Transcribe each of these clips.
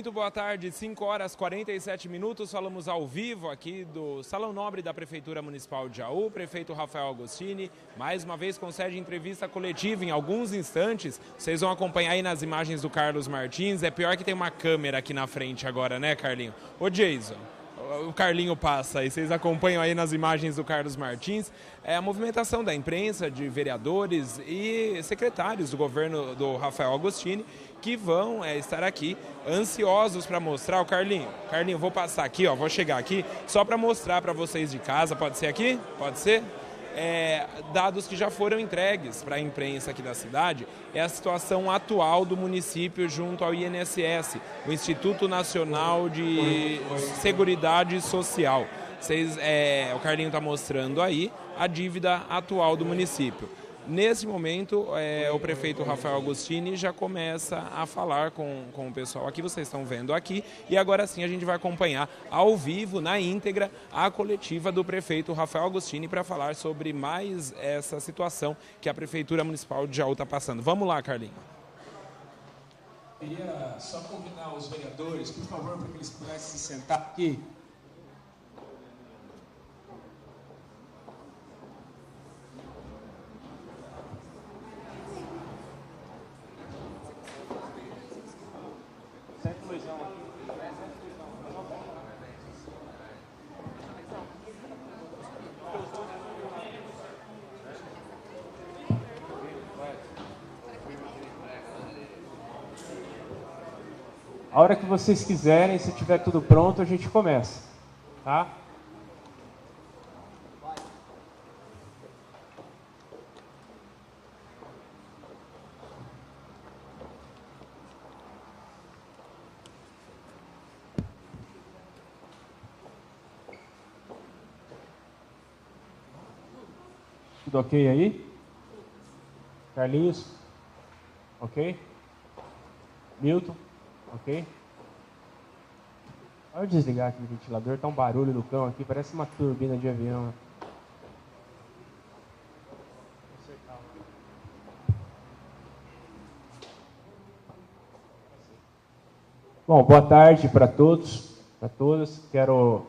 Muito boa tarde, 5 horas e 47 minutos, falamos ao vivo aqui do Salão Nobre da Prefeitura Municipal de Jaú. O prefeito Rafael Agostini, mais uma vez, concede entrevista coletiva em alguns instantes. Vocês vão acompanhar aí nas imagens do Carlos Martins. É pior que tem uma câmera aqui na frente agora, né, Carlinho? Ô, Jason, o Carlinho passa aí, vocês acompanham aí nas imagens do Carlos Martins. É a movimentação da imprensa, de vereadores e secretários do governo do Rafael Agostini, que vão estar aqui ansiosos para mostrar. O Carlinho, vou passar aqui, ó, vou chegar aqui, só para mostrar para vocês de casa. Pode ser aqui? Pode ser? Dados que já foram entregues para a imprensa aqui da cidade, é a situação atual do município junto ao INSS, o Instituto Nacional de Seguridade Social. O Carlinho está mostrando aí a dívida atual do município. Nesse momento, o prefeito Rafael Agostini já começa a falar com o pessoal aqui, vocês estão vendo aqui, e agora sim a gente vai acompanhar ao vivo, na íntegra, a coletiva do prefeito Rafael Agostini para falar sobre mais essa situação que a Prefeitura Municipal de Jaú está passando. Vamos lá, Carlinho. Queria só convidar os vereadores, por favor, para que eles pudessem se sentar aqui. A hora que vocês quiserem, se tiver tudo pronto, a gente começa, tá? Tudo ok aí? Carlinhos? Ok? Milton? Ok? Pode desligar aqui o ventilador, tá um barulho do cão aqui, parece uma turbina de avião. Bom, boa tarde para todos, para todas. Quero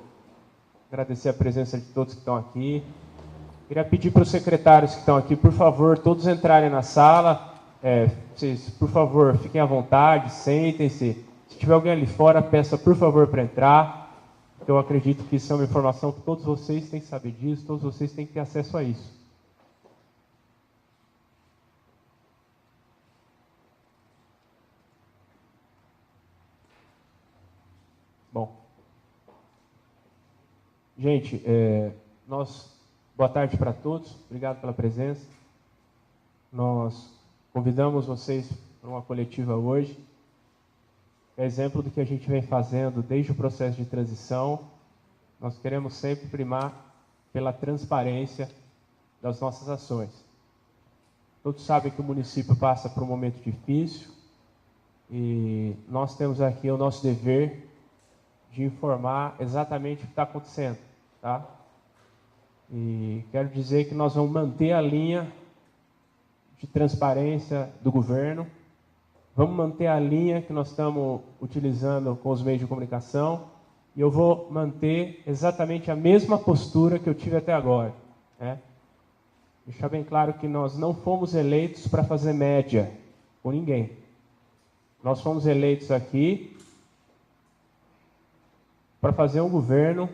agradecer a presença de todos que estão aqui. Queria pedir para os secretários que estão aqui, por favor, todos entrarem na sala. Vocês, por favor, fiquem à vontade, sentem-se. Se tiver alguém ali fora, peça, por favor, para entrar. Eu acredito que isso é uma informação que todos vocês têm que saber disso, todos vocês têm que ter acesso a isso. Bom. Gente, boa tarde para todos, obrigado pela presença. Nós convidamos vocês para uma coletiva hoje. É exemplo do que a gente vem fazendo desde o processo de transição. Nós queremos sempre primar pela transparência das nossas ações. Todos sabem que o município passa por um momento difícil e nós temos aqui o nosso dever de informar exatamente o que está acontecendo, tá? E quero dizer que nós vamos manter a linha de transparência do governo, vamos manter a linha que nós estamos utilizando com os meios de comunicação e eu vou manter exatamente a mesma postura que eu tive até agora, né? Deixar bem claro que nós não fomos eleitos para fazer média com ninguém. Nós fomos eleitos aqui para fazer um governo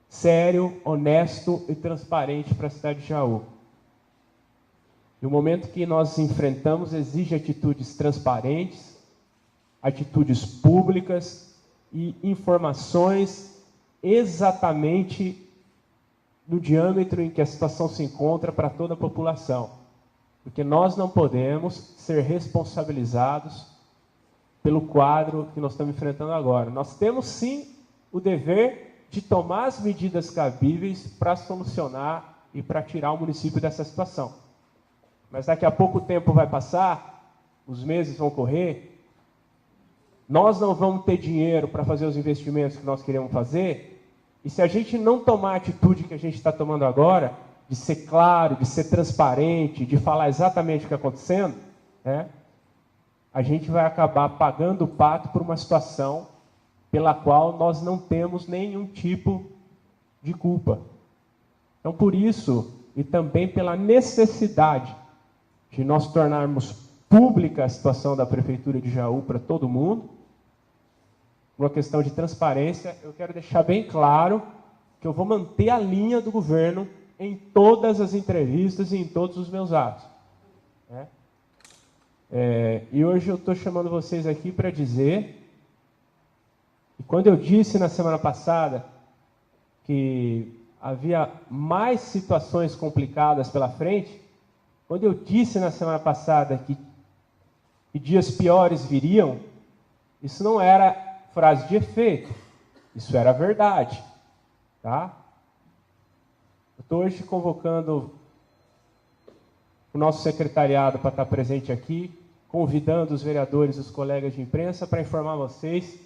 sério, honesto e transparente para a cidade de Jaú. E o momento que nós enfrentamos exige atitudes transparentes, atitudes públicas e informações exatamente no diâmetro em que a situação se encontra para toda a população. Porque nós não podemos ser responsabilizados pelo quadro que nós estamos enfrentando agora. Nós temos sim o dever de tomar as medidas cabíveis para solucionar e para tirar o município dessa situação. Mas daqui a pouco o tempo vai passar, os meses vão correr, nós não vamos ter dinheiro para fazer os investimentos que nós queremos fazer, e se a gente não tomar a atitude que a gente está tomando agora, de ser claro, de ser transparente, de falar exatamente o que está acontecendo, né, a gente vai acabar pagando o pato por uma situação pela qual nós não temos nenhum tipo de culpa. Então, por isso, e também pela necessidade de nós tornarmos pública a situação da Prefeitura de Jaú para todo mundo, uma questão de transparência, eu quero deixar bem claro que eu vou manter a linha do governo em todas as entrevistas e em todos os meus atos. Né? E hoje eu estou chamando vocês aqui para dizer, e quando eu disse na semana passada que havia mais situações complicadas pela frente, quando eu disse na semana passada que dias piores viriam, isso não era frase de efeito, isso era verdade. Tá? Eu estou hoje convocando o nosso secretariado para estar presente aqui, convidando os vereadores e os colegas de imprensa para informar vocês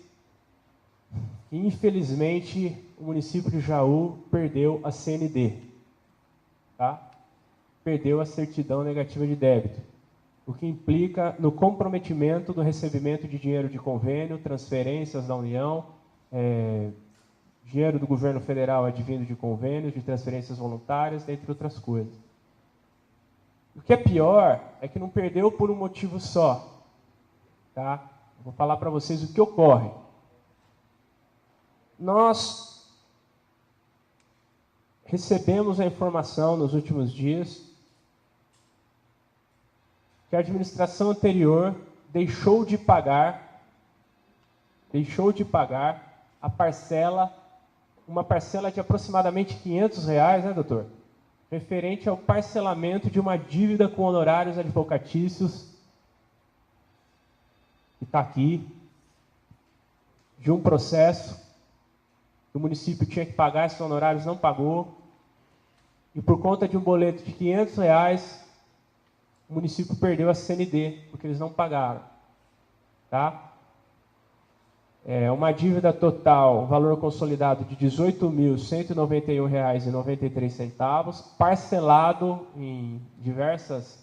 que, infelizmente, o município de Jaú perdeu a CND. Tá? Perdeu a certidão negativa de débito, o que implica no comprometimento do recebimento de dinheiro de convênio, transferências da União, dinheiro do governo federal advindo de convênios, de transferências voluntárias, dentre outras coisas. O que é pior é que não perdeu por um motivo só. Tá? Vou falar para vocês o que ocorre. Nós recebemos a informação nos últimos dias que a administração anterior deixou de pagar a parcela, uma parcela de aproximadamente R$500, né, doutor? Referente ao parcelamento de uma dívida com honorários advocatícios, que está aqui, de um processo que o município tinha que pagar, esses honorários não pagou, e por conta de um boleto de R$500, o município perdeu a CND, porque eles não pagaram. Tá? Uma dívida total, valor consolidado de R$ 18.191,93, parcelado em diversos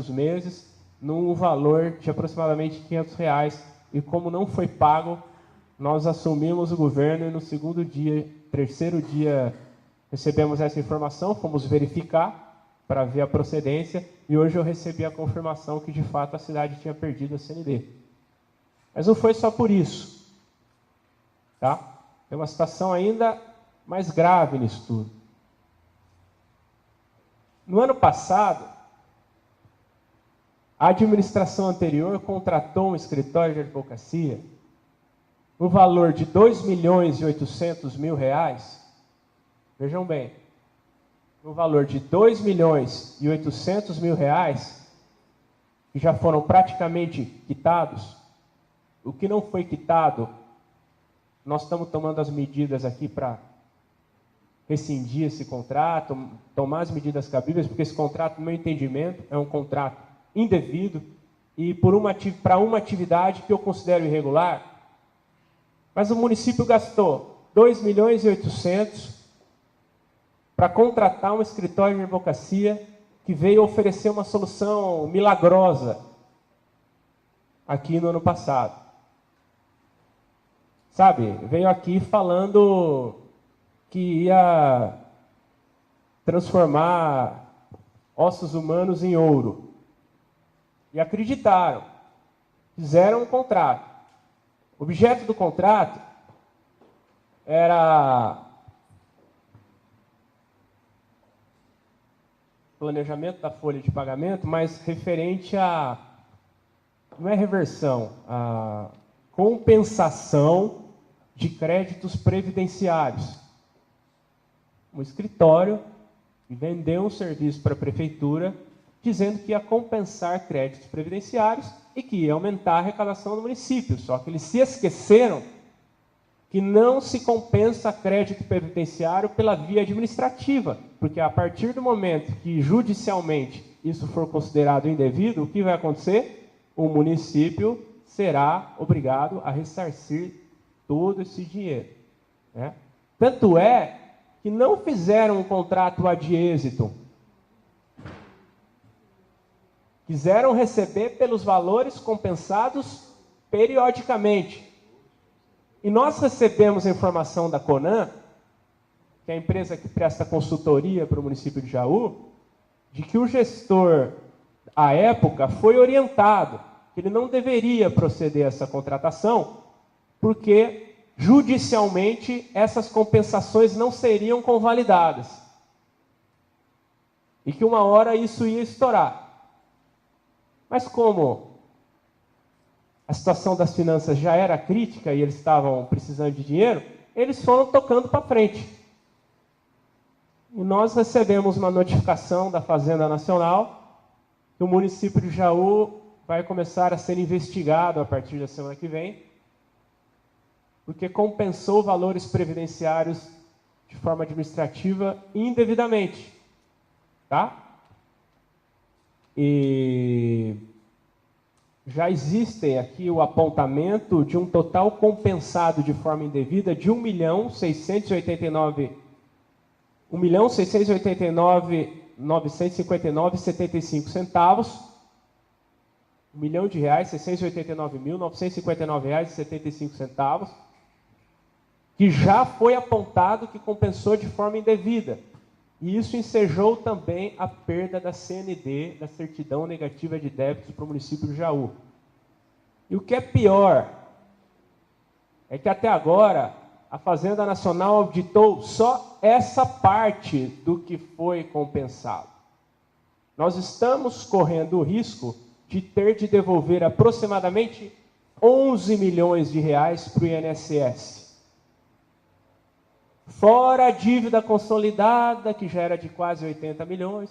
meses, num valor de aproximadamente R$500, e como não foi pago, nós assumimos o governo e no terceiro dia, recebemos essa informação, fomos verificar para ver a procedência, e hoje eu recebi a confirmação que de fato a cidade tinha perdido a CND. Mas não foi só por isso. Tá? Tem uma situação ainda mais grave nisso tudo. No ano passado, a administração anterior contratou um escritório de advocacia no valor de R$2.800.000. Vejam bem, no valor de R$2.800.000, que já foram praticamente quitados. O que não foi quitado, nós estamos tomando as medidas aqui para rescindir esse contrato, tomar as medidas cabíveis, porque esse contrato, no meu entendimento, é um contrato indevido e para uma atividade que eu considero irregular. Mas o município gastou R$2.800.000 para contratar um escritório de advocacia que veio oferecer uma solução milagrosa aqui no ano passado. Sabe, veio aqui falando que ia transformar ossos humanos em ouro. E acreditaram. Fizeram um contrato. O objeto do contrato era planejamento da folha de pagamento, mas referente a, não é reversão, a compensação de créditos previdenciários. Um escritório vendeu um serviço para a prefeitura dizendo que ia compensar créditos previdenciários e que ia aumentar a arrecadação do município. Só que eles se esqueceram que não se compensa crédito previdenciário pela via administrativa, porque a partir do momento que judicialmente isso for considerado indevido, o que vai acontecer? O município será obrigado a ressarcir todo esse dinheiro. Né? Tanto é que não fizeram um contrato ad êxito. quiseram receber pelos valores compensados periodicamente. E nós recebemos a informação da Conan, que é a empresa que presta consultoria para o município de Jaú, de que o gestor, à época, foi orientado que ele não deveria proceder a essa contratação, porque judicialmente essas compensações não seriam convalidadas. E que uma hora isso ia estourar. Mas como a situação das finanças já era crítica e eles estavam precisando de dinheiro, eles foram tocando para frente. E nós recebemos uma notificação da Fazenda Nacional que o município de Jaú vai começar a ser investigado a partir da semana que vem, porque compensou valores previdenciários de forma administrativa indevidamente. Tá? E já existem aqui o apontamento de um total compensado de forma indevida de 1.689.959,75 centavos. R$ 1.689.959,75, que já foi apontado que compensou de forma indevida. E isso ensejou também a perda da CND, da Certidão Negativa de Débitos, para o município de Jaú. E o que é pior é que até agora a Fazenda Nacional auditou só essa parte do que foi compensado. Nós estamos correndo o risco de ter de devolver aproximadamente 11 milhões de reais para o INSS. Fora a dívida consolidada, que já era de quase 80 milhões.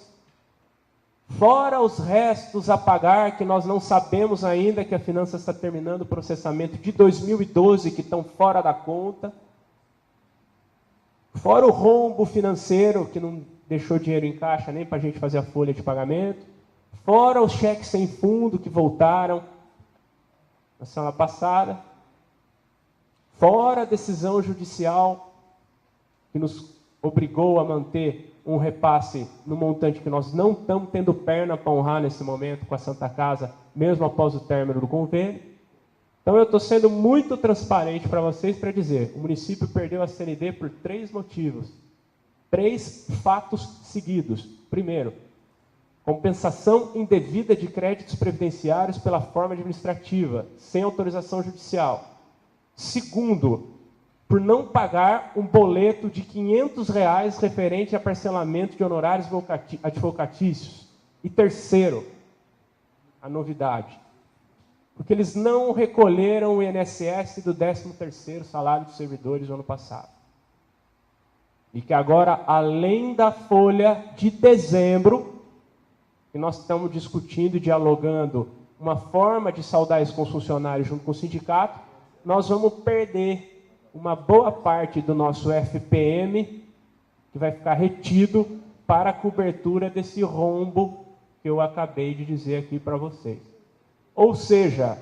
Fora os restos a pagar, que nós não sabemos ainda, que a Finanças está terminando o processamento de 2012, que estão fora da conta. Fora o rombo financeiro, que não deixou dinheiro em caixa nem para a gente fazer a folha de pagamento. Fora os cheques sem fundo que voltaram na semana passada. Fora a decisão judicial que nos obrigou a manter um repasse no montante que nós não estamos tendo perna para honrar nesse momento com a Santa Casa, mesmo após o término do convênio. Então eu estou sendo muito transparente para vocês para dizer, o município perdeu a CND por 3 motivos. 3 fatos seguidos. Primeiro, compensação indevida de créditos previdenciários pela forma administrativa, sem autorização judicial. Segundo, por não pagar um boleto de R$ 500 referente a parcelamento de honorários advocatícios. E terceiro, a novidade, porque eles não recolheram o INSS do 13º salário dos servidores do ano passado. E que agora, além da folha de dezembro, que nós estamos discutindo e dialogando uma forma de saldar isso com os funcionários junto com o sindicato, nós vamos perder uma boa parte do nosso FPM, que vai ficar retido para a cobertura desse rombo que eu acabei de dizer aqui para vocês. Ou seja,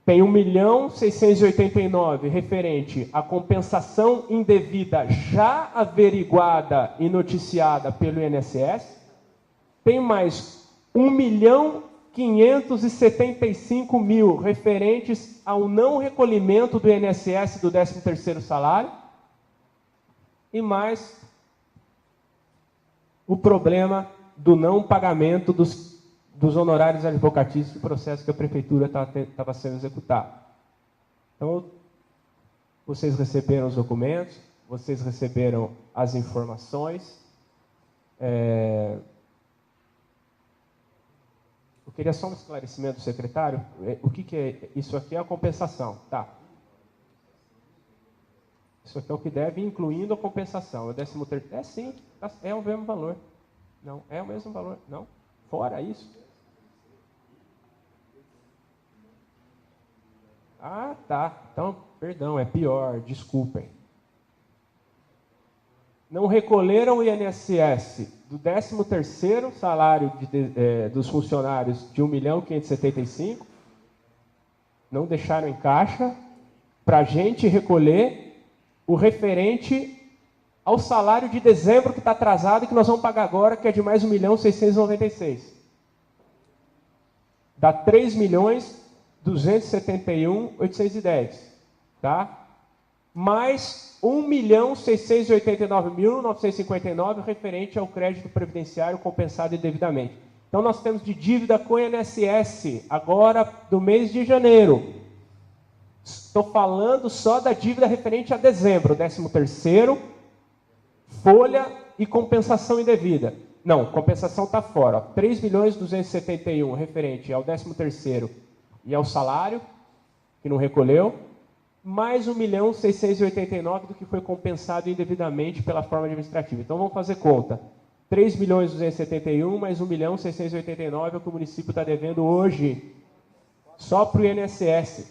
tem 1.689.000 referente à compensação indevida já averiguada e noticiada pelo INSS, tem mais 1.575.000 referentes ao não recolhimento do INSS do 13º salário, e mais o problema do não pagamento dos honorários advocatícios do processo que a prefeitura estava sendo executado. Então, vocês receberam os documentos, vocês receberam as informações. Eu queria só um esclarecimento do secretário. O que é isso aqui? É a compensação, tá? Isso aqui é o que deve, incluindo a compensação. O 13º, sim, é o mesmo valor. Não, é o mesmo valor. Não, fora isso. Ah, tá. Então, perdão, é pior, desculpem. Não recolheram o INSS do 13º salário dos funcionários de 1.575.000, não deixaram em caixa, para a gente recolher o referente ao salário de dezembro que está atrasado e que nós vamos pagar agora, que é de mais 1.696.000. Dá 3.271.810, tá? Mais 1.689.959 referente ao crédito previdenciário compensado indevidamente. Então, nós temos de dívida com o INSS, agora do mês de janeiro. Estou falando só da dívida referente a dezembro, 13º, folha e compensação indevida. Não, compensação está fora. 3.271 referente ao 13º e ao salário, que não recolheu, mais 1.689 do que foi compensado indevidamente pela forma administrativa. Então, vamos fazer conta. 3.271 mais 1.689 é o que o município está devendo hoje, só para o INSS.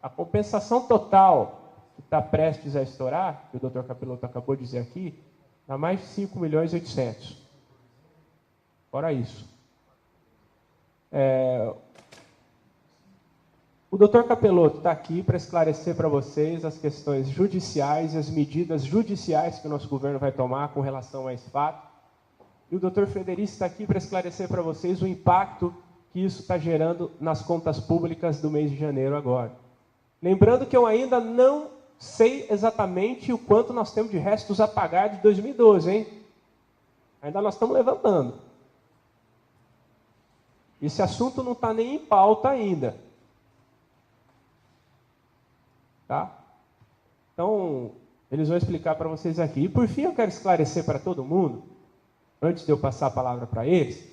A compensação total que está prestes a estourar, que o Dr. Capeloto acabou de dizer aqui, dá mais de 5.800.000. Fora isso. O Dr. Capeloto está aqui para esclarecer para vocês as questões judiciais e as medidas judiciais que o nosso governo vai tomar com relação a esse fato. E o Dr. Frederico está aqui para esclarecer para vocês o impacto que isso está gerando nas contas públicas do mês de janeiro agora. Lembrando que eu ainda não sei exatamente o quanto nós temos de restos a pagar de 2012, hein? Ainda nós estamos levantando. Esse assunto não está nem em pauta ainda. Tá? Então, eles vão explicar para vocês aqui. E por fim, eu quero esclarecer para todo mundo, antes de eu passar a palavra para eles,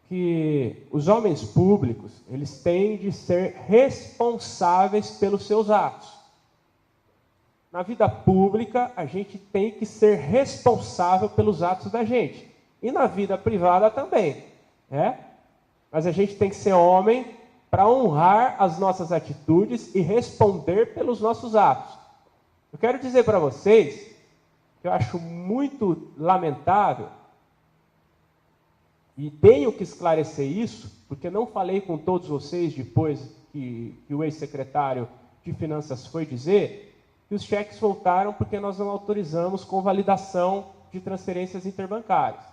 que os homens públicos, eles têm de ser responsáveis pelos seus atos. Na vida pública, a gente tem que ser responsável pelos atos da gente. E na vida privada também. Mas a gente tem que ser homem para honrar as nossas atitudes e responder pelos nossos atos. Eu quero dizer para vocês que eu acho muito lamentável, e tenho que esclarecer isso, porque não falei com todos vocês depois que o ex-secretário de Finanças foi dizer, que os cheques voltaram porque nós não autorizamos convalidação de transferências interbancárias.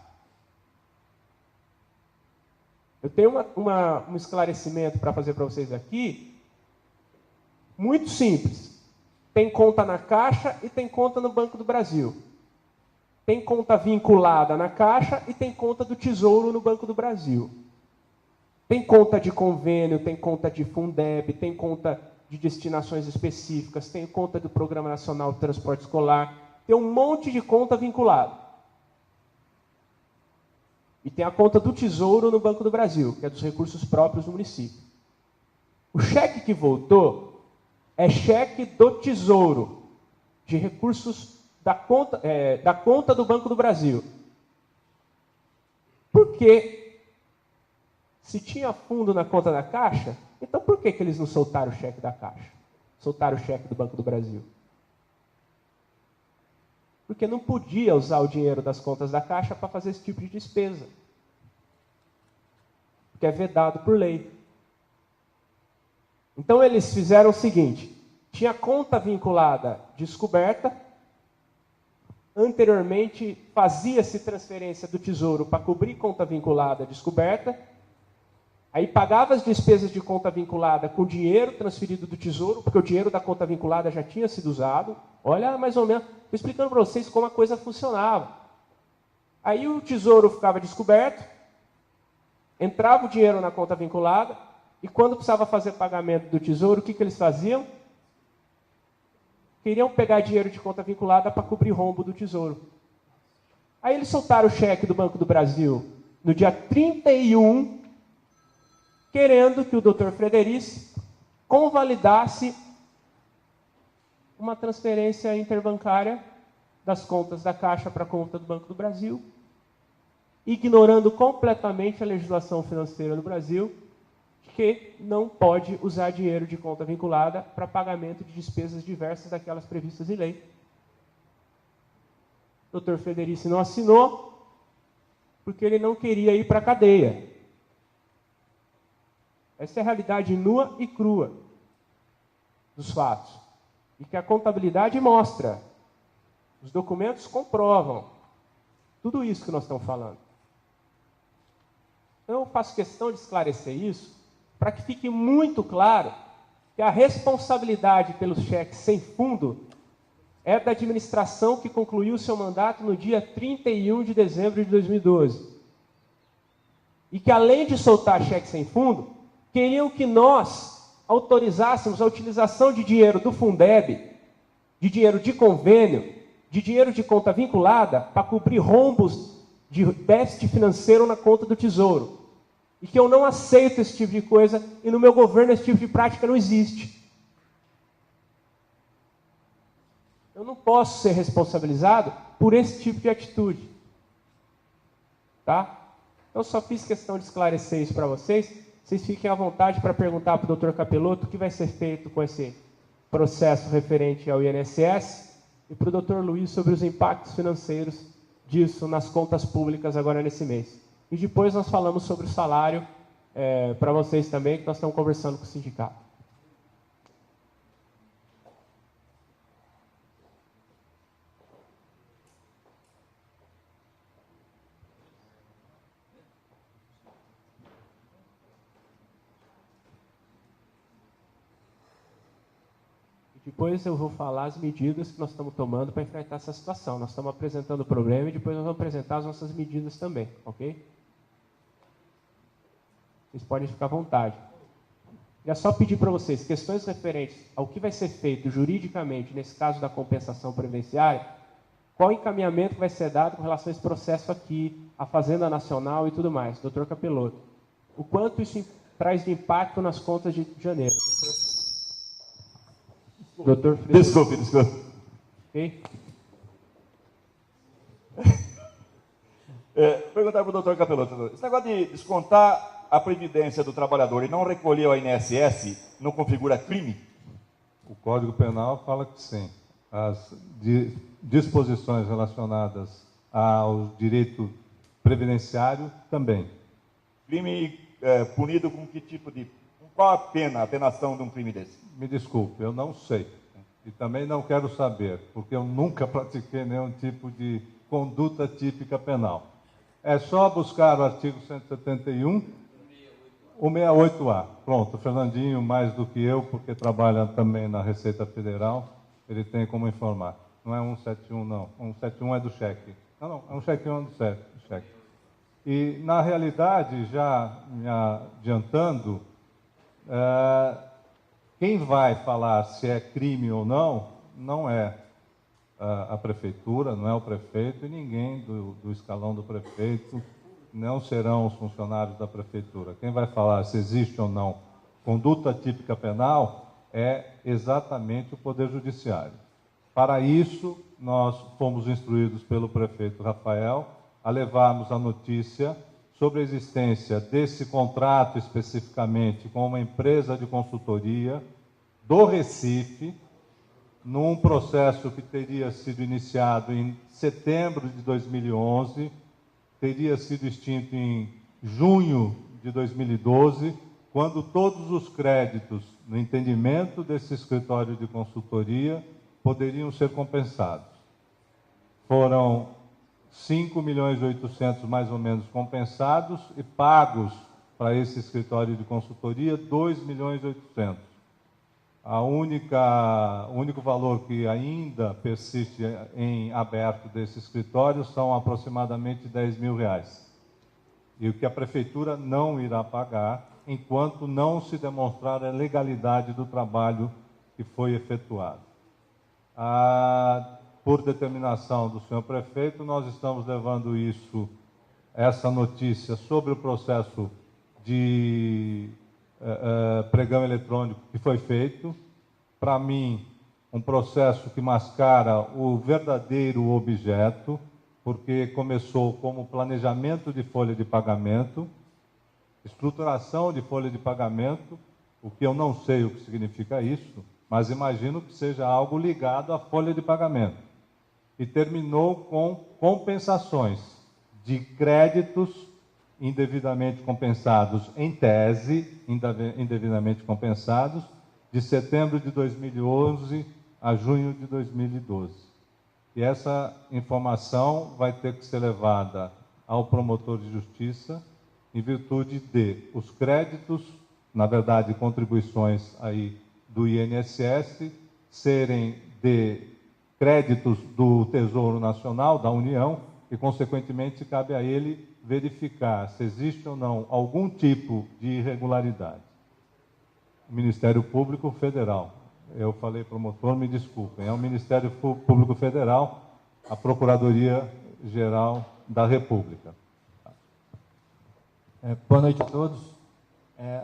Eu tenho um esclarecimento para fazer para vocês aqui, muito simples. Tem conta na Caixa e tem conta no Banco do Brasil. Tem conta vinculada na Caixa e tem conta do Tesouro no Banco do Brasil. Tem conta de convênio, tem conta de Fundeb, tem conta de destinações específicas, tem conta do Programa Nacional de Transporte Escolar, tem um monte de conta vinculada. E tem a conta do Tesouro no Banco do Brasil, que é dos recursos próprios do município. O cheque que voltou é cheque do Tesouro, de recursos da conta do Banco do Brasil. Porque se tinha fundo na conta da Caixa, então por que eles não soltaram o cheque da Caixa? Soltaram o cheque do Banco do Brasil? Porque não podia usar o dinheiro das contas da Caixa para fazer esse tipo de despesa. Porque é vedado por lei. Então eles fizeram o seguinte, tinha conta vinculada descoberta, anteriormente fazia-se transferência do Tesouro para cobrir conta vinculada descoberta, aí pagava as despesas de conta vinculada com dinheiro transferido do Tesouro, porque o dinheiro da conta vinculada já tinha sido usado. Olha, mais ou menos, estou explicando para vocês como a coisa funcionava. Aí o Tesouro ficava descoberto, entrava o dinheiro na conta vinculada, e quando precisava fazer pagamento do Tesouro, o que eles faziam? Queriam pegar dinheiro de conta vinculada para cobrir rombo do Tesouro. Aí eles soltaram o cheque do Banco do Brasil no dia 31, querendo que o Dr. Frederico convalidasse uma transferência interbancária das contas da Caixa para a conta do Banco do Brasil, ignorando completamente a legislação financeira do Brasil, que não pode usar dinheiro de conta vinculada para pagamento de despesas diversas daquelas previstas em lei. O Dr. Frederico não assinou, porque ele não queria ir para a cadeia. Essa é a realidade nua e crua dos fatos. E que a contabilidade mostra Os documentos comprovam tudo isso que nós estamos falando. Então, eu faço questão de esclarecer isso para que fique muito claro que a responsabilidade pelos cheques sem fundo é da administração que concluiu seu mandato no dia 31 de dezembro de 2012. E que, além de soltar cheque sem fundo, queriam que nós autorizássemos a utilização de dinheiro do Fundeb, de dinheiro de convênio, de dinheiro de conta vinculada, para cobrir rombos de déficit financeiro na conta do Tesouro. E que eu não aceito esse tipo de coisa, e no meu governo esse tipo de prática não existe. Eu não posso ser responsabilizado por esse tipo de atitude. Tá? Eu só fiz questão de esclarecer isso para vocês. Vocês fiquem à vontade para perguntar para o Dr. Capeloto o que vai ser feito com esse processo referente ao INSS e para o Dr. Luiz sobre os impactos financeiros disso nas contas públicas agora nesse mês. E depois nós falamos sobre o salário para vocês também, que nós estamos conversando com o sindicato. Depois eu vou falar as medidas que nós estamos tomando para enfrentar essa situação. Nós estamos apresentando o problema e depois nós vamos apresentar as nossas medidas também, ok? Vocês podem ficar à vontade. E é só pedir para vocês, questões referentes ao que vai ser feito juridicamente, nesse caso da compensação previdenciária, qual o encaminhamento que vai ser dado com relação a esse processo aqui, a Fazenda Nacional e tudo mais, doutor Capeloto. O quanto isso traz de impacto nas contas de janeiro. Doutor Frederico. Desculpe. Ok? Perguntar para o doutor Capeloto. Esse negócio de descontar a previdência do trabalhador e não recolher ao INSS não configura crime? O Código Penal fala que sim. As disposições relacionadas ao direito previdenciário também. Crime punido com que tipo de... Qual a pena, a penação de um crime desse? Me desculpe, eu não sei. E também não quero saber, porque eu nunca pratiquei nenhum tipo de conduta típica penal. É só buscar o artigo 171, o 68A. Pronto, o Fernandinho, mais do que eu, porque trabalha também na Receita Federal, ele tem como informar. Não é 171, não. 171 é do cheque. Não, é um cheque 1 do cheque. E, na realidade, já me adiantando, quem vai falar se é crime ou não é a prefeitura, não é o prefeito e ninguém do escalão do prefeito, não serão os funcionários da prefeitura. Quem vai falar se existe ou não conduta típica penal é exatamente o Poder Judiciário. Para isso, nós fomos instruídos pelo prefeito Rafael a levarmos a notícia sobre a existência desse contrato especificamente com uma empresa de consultoria do Recife, num processo que teria sido iniciado em setembro de 2011, teria sido extinto em junho de 2012, quando todos os créditos, no entendimento desse escritório de consultoria, poderiam ser compensados. Foram 5.800.000 mais ou menos compensados e pagos para esse escritório de consultoria 2.800.000. O único valor que ainda persiste em aberto desse escritório são aproximadamente R$10.000. E o que a prefeitura não irá pagar enquanto não se demonstrar a legalidade do trabalho que foi efetuado. Por determinação do senhor prefeito, nós estamos levando essa notícia sobre o processo de pregão eletrônico que foi feito. Para mim, um processo que mascara o verdadeiro objeto, porque começou como planejamento de folha de pagamento, estruturação de folha de pagamento, o que eu não sei o que significa isso, mas imagino que seja algo ligado à folha de pagamento. E terminou com compensações de créditos indevidamente compensados, em tese, indevidamente compensados, de setembro de 2011 a junho de 2012. E essa informação vai ter que ser levada ao promotor de justiça em virtude de os créditos, na verdade, contribuições aí do INSS, serem de créditos do Tesouro Nacional, da União, e, consequentemente, cabe a ele verificar se existe ou não algum tipo de irregularidade. O Ministério Público Federal. Eu falei promotor, me desculpem. É o Ministério Público Federal, a Procuradoria-Geral da República. Boa noite a todos.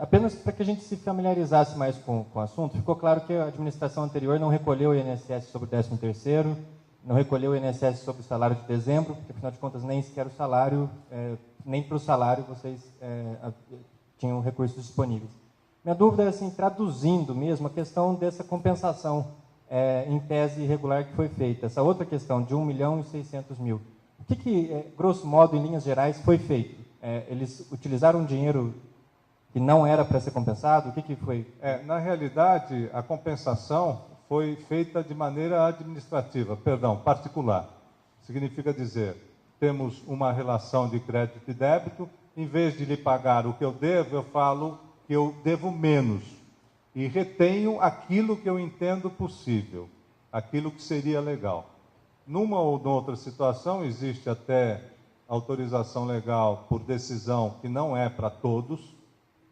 Apenas para que a gente se familiarizasse mais com o assunto, ficou claro que a administração anterior não recolheu o INSS sobre o 13º, não recolheu o INSS sobre o salário de dezembro, porque, afinal de contas, nem sequer o salário, nem para o salário vocês tinham recursos disponíveis. Minha dúvida é, assim, traduzindo mesmo a questão dessa compensação em tese irregular que foi feita, essa outra questão de 1.600.000. O que, grosso modo, em linhas gerais, foi feito? Eles utilizaram dinheiro que não era para ser compensado? O que foi? Na realidade, a compensação foi feita de maneira administrativa, particular. Significa dizer, temos uma relação de crédito e débito, em vez de lhe pagar o que eu devo, eu falo que eu devo menos e retenho aquilo que eu entendo possível, aquilo que seria legal. Numa ou noutra situação, existe até autorização legal por decisão que não é para todos,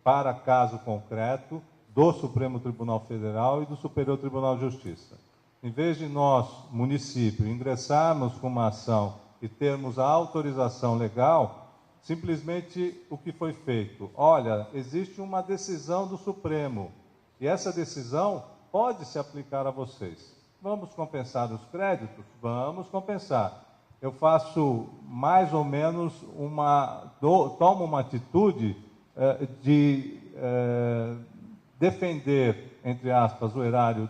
para caso concreto, do Supremo Tribunal Federal e do Superior Tribunal de Justiça. Em vez de nós, município, ingressarmos com uma ação e termos a autorização legal, simplesmente o que foi feito? Olha, existe uma decisão do Supremo e essa decisão pode se aplicar a vocês. Vamos compensar os créditos? Vamos compensar. Eu faço mais ou menos tomo uma atitude de defender, entre aspas, o erário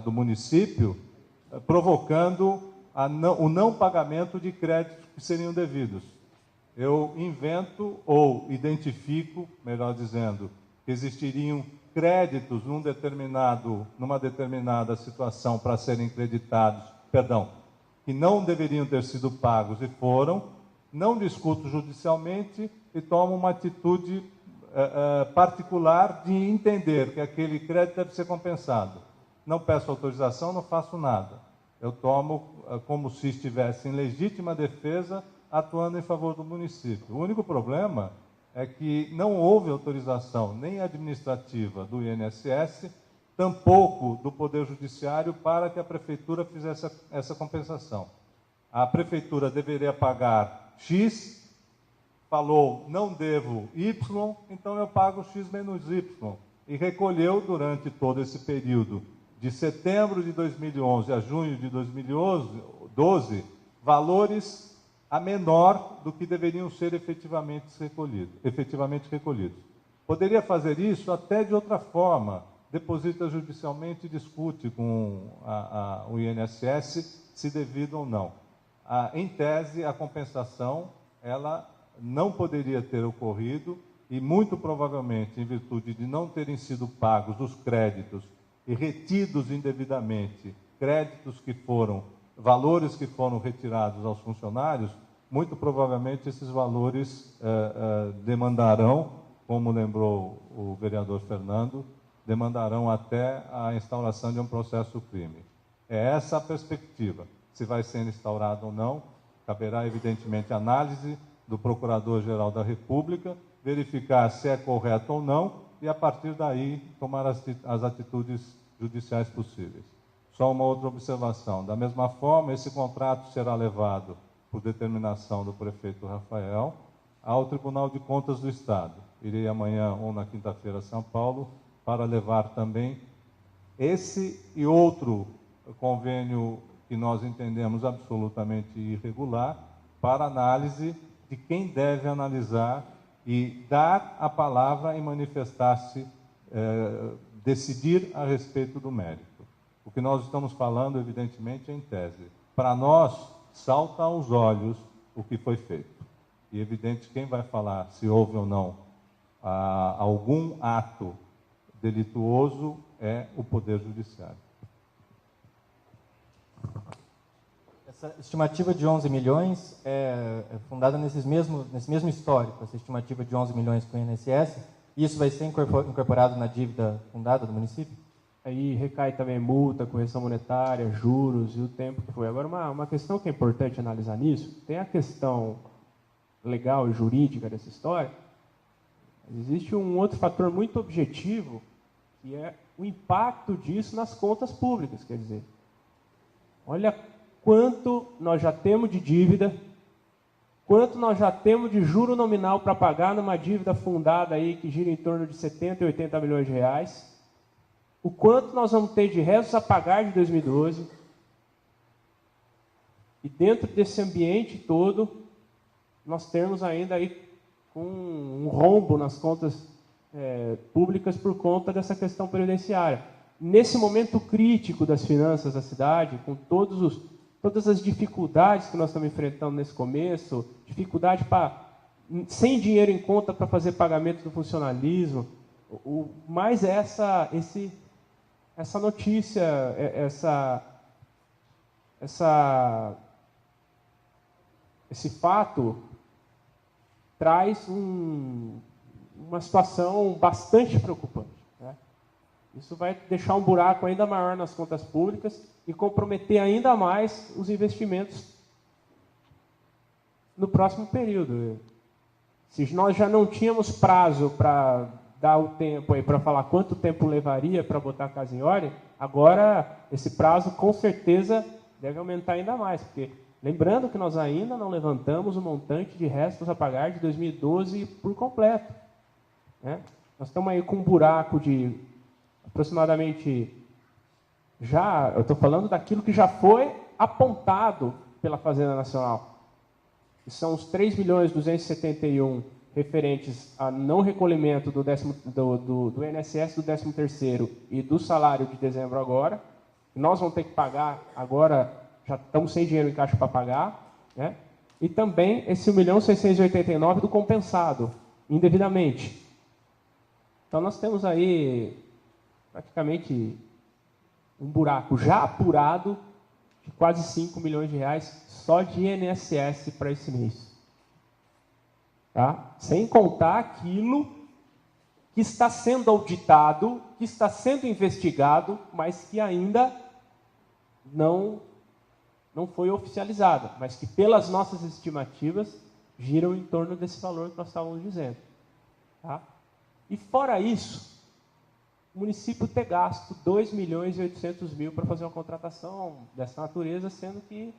do município, provocando o não pagamento de créditos que seriam devidos. Eu invento ou identifico, melhor dizendo, que existiriam créditos numa determinada situação para serem creditados, que não deveriam ter sido pagos e foram, não discuto judicialmente e tomo uma atitude particular de entender que aquele crédito deve ser compensado. Não peço autorização, não faço nada. Eu tomo como se estivesse em legítima defesa, atuando em favor do município. O único problema é que não houve autorização nem administrativa do INSS, tampouco do Poder Judiciário para que a Prefeitura fizesse essa compensação. A Prefeitura deveria pagar X, falou, não devo Y, então eu pago X menos Y. E recolheu durante todo esse período, de setembro de 2011 a junho de 2012, valores a menor do que deveriam ser efetivamente recolhidos. Poderia fazer isso até de outra forma, deposita judicialmente e discute com o INSS se devido ou não. Em tese, a compensação, ela não poderia ter ocorrido e, muito provavelmente, em virtude de não terem sido pagos os créditos e retidos indevidamente, valores que foram retirados aos funcionários, muito provavelmente esses valores demandarão, como lembrou o vereador Fernando, demandarão até a instauração de um processo crime. É essa a perspectiva. Se vai ser instaurado ou não, caberá, evidentemente, análise do Procurador-Geral da República, verificar se é correto ou não e, a partir daí, tomar as atitudes judiciais possíveis. Só uma outra observação. Da mesma forma, esse contrato será levado, por determinação do prefeito Rafael, ao Tribunal de Contas do Estado. Irei amanhã ou na quinta-feira a São Paulo para levar também esse e outro convênio que nós entendemos absolutamente irregular para análise de quem deve analisar e dar a palavra e manifestar-se, decidir a respeito do mérito. O que nós estamos falando, evidentemente, é em tese. Para nós, salta aos olhos o que foi feito. E é evidente quem vai falar se houve ou não algum ato delituoso é o Poder Judiciário. Essa estimativa de 11 milhões é fundada nesse mesmo histórico, essa estimativa de 11 milhões com o INSS, e isso vai ser incorporado na dívida fundada do município? Aí recai também multa, correção monetária, juros e o tempo que foi. Agora, uma questão que é importante analisar nisso, tem a questão legal e jurídica dessa história, mas existe um outro fator muito objetivo, que é o impacto disso nas contas públicas. Quer dizer, olha quanto nós já temos de dívida, quanto nós já temos de juro nominal para pagar numa dívida fundada aí que gira em torno de 70 e 80 milhões de reais, o quanto nós vamos ter de restos a pagar de 2012, e dentro desse ambiente todo, nós temos ainda aí com um rombo nas contas públicas por conta dessa questão previdenciária. Nesse momento crítico das finanças da cidade, com todas as dificuldades que nós estamos enfrentando nesse começo, dificuldade sem dinheiro em conta para fazer pagamento do funcionalismo, mais essa notícia, esse fato traz uma situação bastante preocupante, né? Isso vai deixar um buraco ainda maior nas contas públicas e comprometer ainda mais os investimentos no próximo período. Se nós já não tínhamos prazo para dar o tempo aí, para falar quanto tempo levaria para botar a casa em ordem, agora esse prazo com certeza deve aumentar ainda mais, porque lembrando que nós ainda não levantamos o montante de restos a pagar de 2012 por completo, né? Nós estamos aí com um buraco de aproximadamente, eu estou falando daquilo que já foi apontado pela Fazenda Nacional, que são os 3.271.000 referentes a não recolhimento do INSS do 13º e do salário de dezembro agora, nós vamos ter que pagar agora, já estamos sem dinheiro em caixa para pagar, né? E também esse 1.689.000 do compensado, indevidamente. Então nós temos aí praticamente um buraco já apurado de quase 5 milhões de reais só de INSS para esse mês. Tá? Sem contar aquilo que está sendo auditado, que está sendo investigado, mas que ainda não foi oficializado, mas que pelas nossas estimativas giram em torno desse valor que nós estávamos dizendo. Tá? E fora isso, o município ter gasto 2.800.000 para fazer uma contratação dessa natureza, sendo que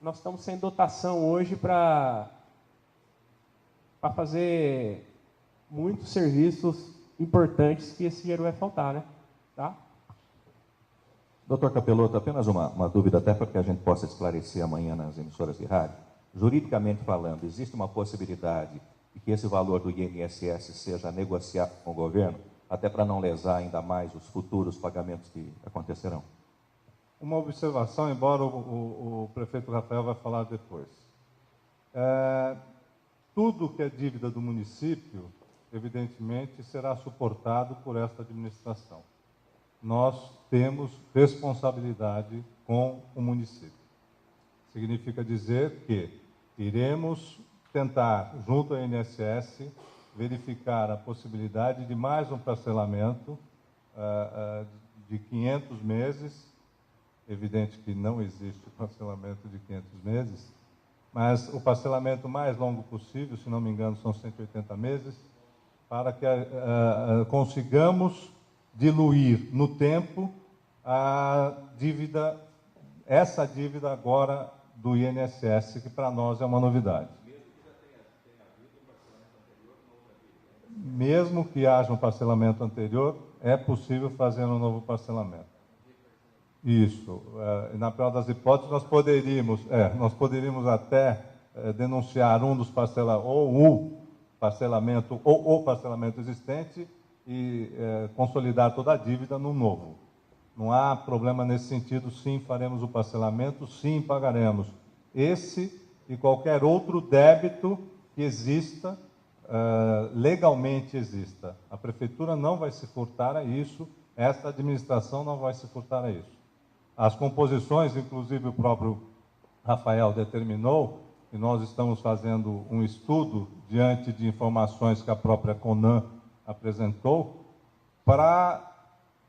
nós estamos sem dotação hoje para fazer muitos serviços importantes que esse dinheiro vai faltar, né? Tá? Doutor Capeloto, apenas uma dúvida, até para que a gente possa esclarecer amanhã nas emissoras de rádio. Juridicamente falando, existe uma possibilidade de que esse valor do INSS seja negociado com o governo, até para não lesar ainda mais os futuros pagamentos que acontecerão? Uma observação, embora o prefeito Rafael vai falar depois. Tudo que é dívida do município, evidentemente, será suportado por esta administração. Nós temos responsabilidade com o município. Significa dizer que iremos tentar, junto ao INSS, verificar a possibilidade de mais um parcelamento de 500 meses. Evidente que não existe parcelamento de 500 meses, mas o parcelamento mais longo possível, se não me engano, são 180 meses, para que consigamos diluir no tempo a dívida, essa dívida agora do INSS, que para nós é uma novidade. Mesmo que haja um parcelamento anterior, é possível fazer um novo parcelamento. Isso. Na pior das hipóteses, nós poderíamos até denunciar um dos o parcelamento existente e consolidar toda a dívida no novo. Não há problema nesse sentido, sim, faremos o parcelamento, sim, pagaremos esse e qualquer outro débito que exista, legalmente exista. A prefeitura não vai se furtar a isso, esta administração não vai se furtar a isso. As composições, inclusive o próprio Rafael determinou, e nós estamos fazendo um estudo diante de informações que a própria CONAN apresentou, para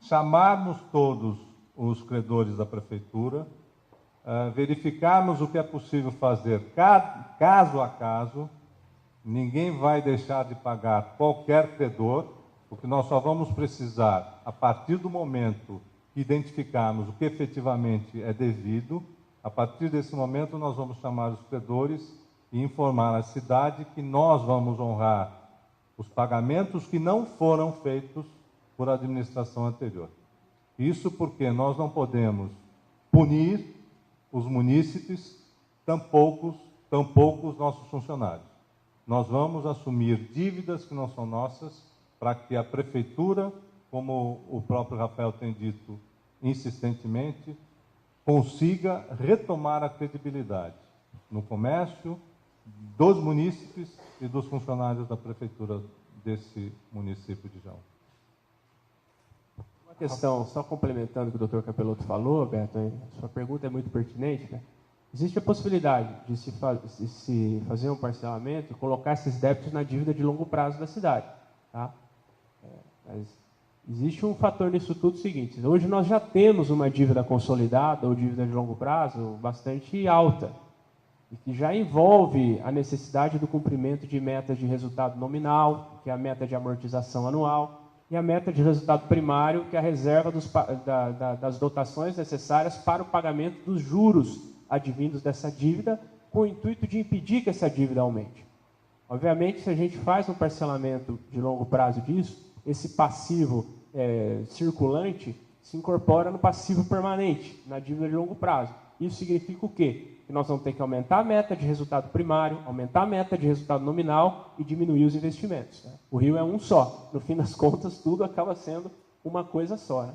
chamarmos todos os credores da Prefeitura, verificarmos o que é possível fazer caso a caso. Ninguém vai deixar de pagar qualquer credor, porque nós só vamos precisar, a partir do momento que identificarmos o que efetivamente é devido, a partir desse momento nós vamos chamar os credores e informar a cidade que nós vamos honrar os pagamentos que não foram feitos por administração anterior. Isso porque nós não podemos punir os munícipes, tampouco os nossos funcionários. Nós vamos assumir dívidas que não são nossas, para que a Prefeitura, como o próprio Rafael tem dito insistentemente, consiga retomar a credibilidade no comércio dos munícipes e dos funcionários da Prefeitura desse município de Jaú. Uma questão, só complementando o que o Dr. Capeloto falou, Beto, a sua pergunta é muito pertinente, né? Existe a possibilidade de se fazer um parcelamento e colocar esses débitos na dívida de longo prazo da cidade. Tá? Mas existe um fator nisso tudo seguinte: hoje nós já temos uma dívida consolidada ou dívida de longo prazo bastante alta, e que já envolve a necessidade do cumprimento de metas de resultado nominal, que é a meta de amortização anual, e a meta de resultado primário, que é a reserva das dotações necessárias para o pagamento dos juros advindos dessa dívida, com o intuito de impedir que essa dívida aumente. Obviamente, se a gente faz um parcelamento de longo prazo disso, esse passivo circulante se incorpora no passivo permanente, na dívida de longo prazo. Isso significa o quê? Que nós vamos ter que aumentar a meta de resultado primário, aumentar a meta de resultado nominal e diminuir os investimentos. Né? O rio é um só. No fim das contas, tudo acaba sendo uma coisa só. Né?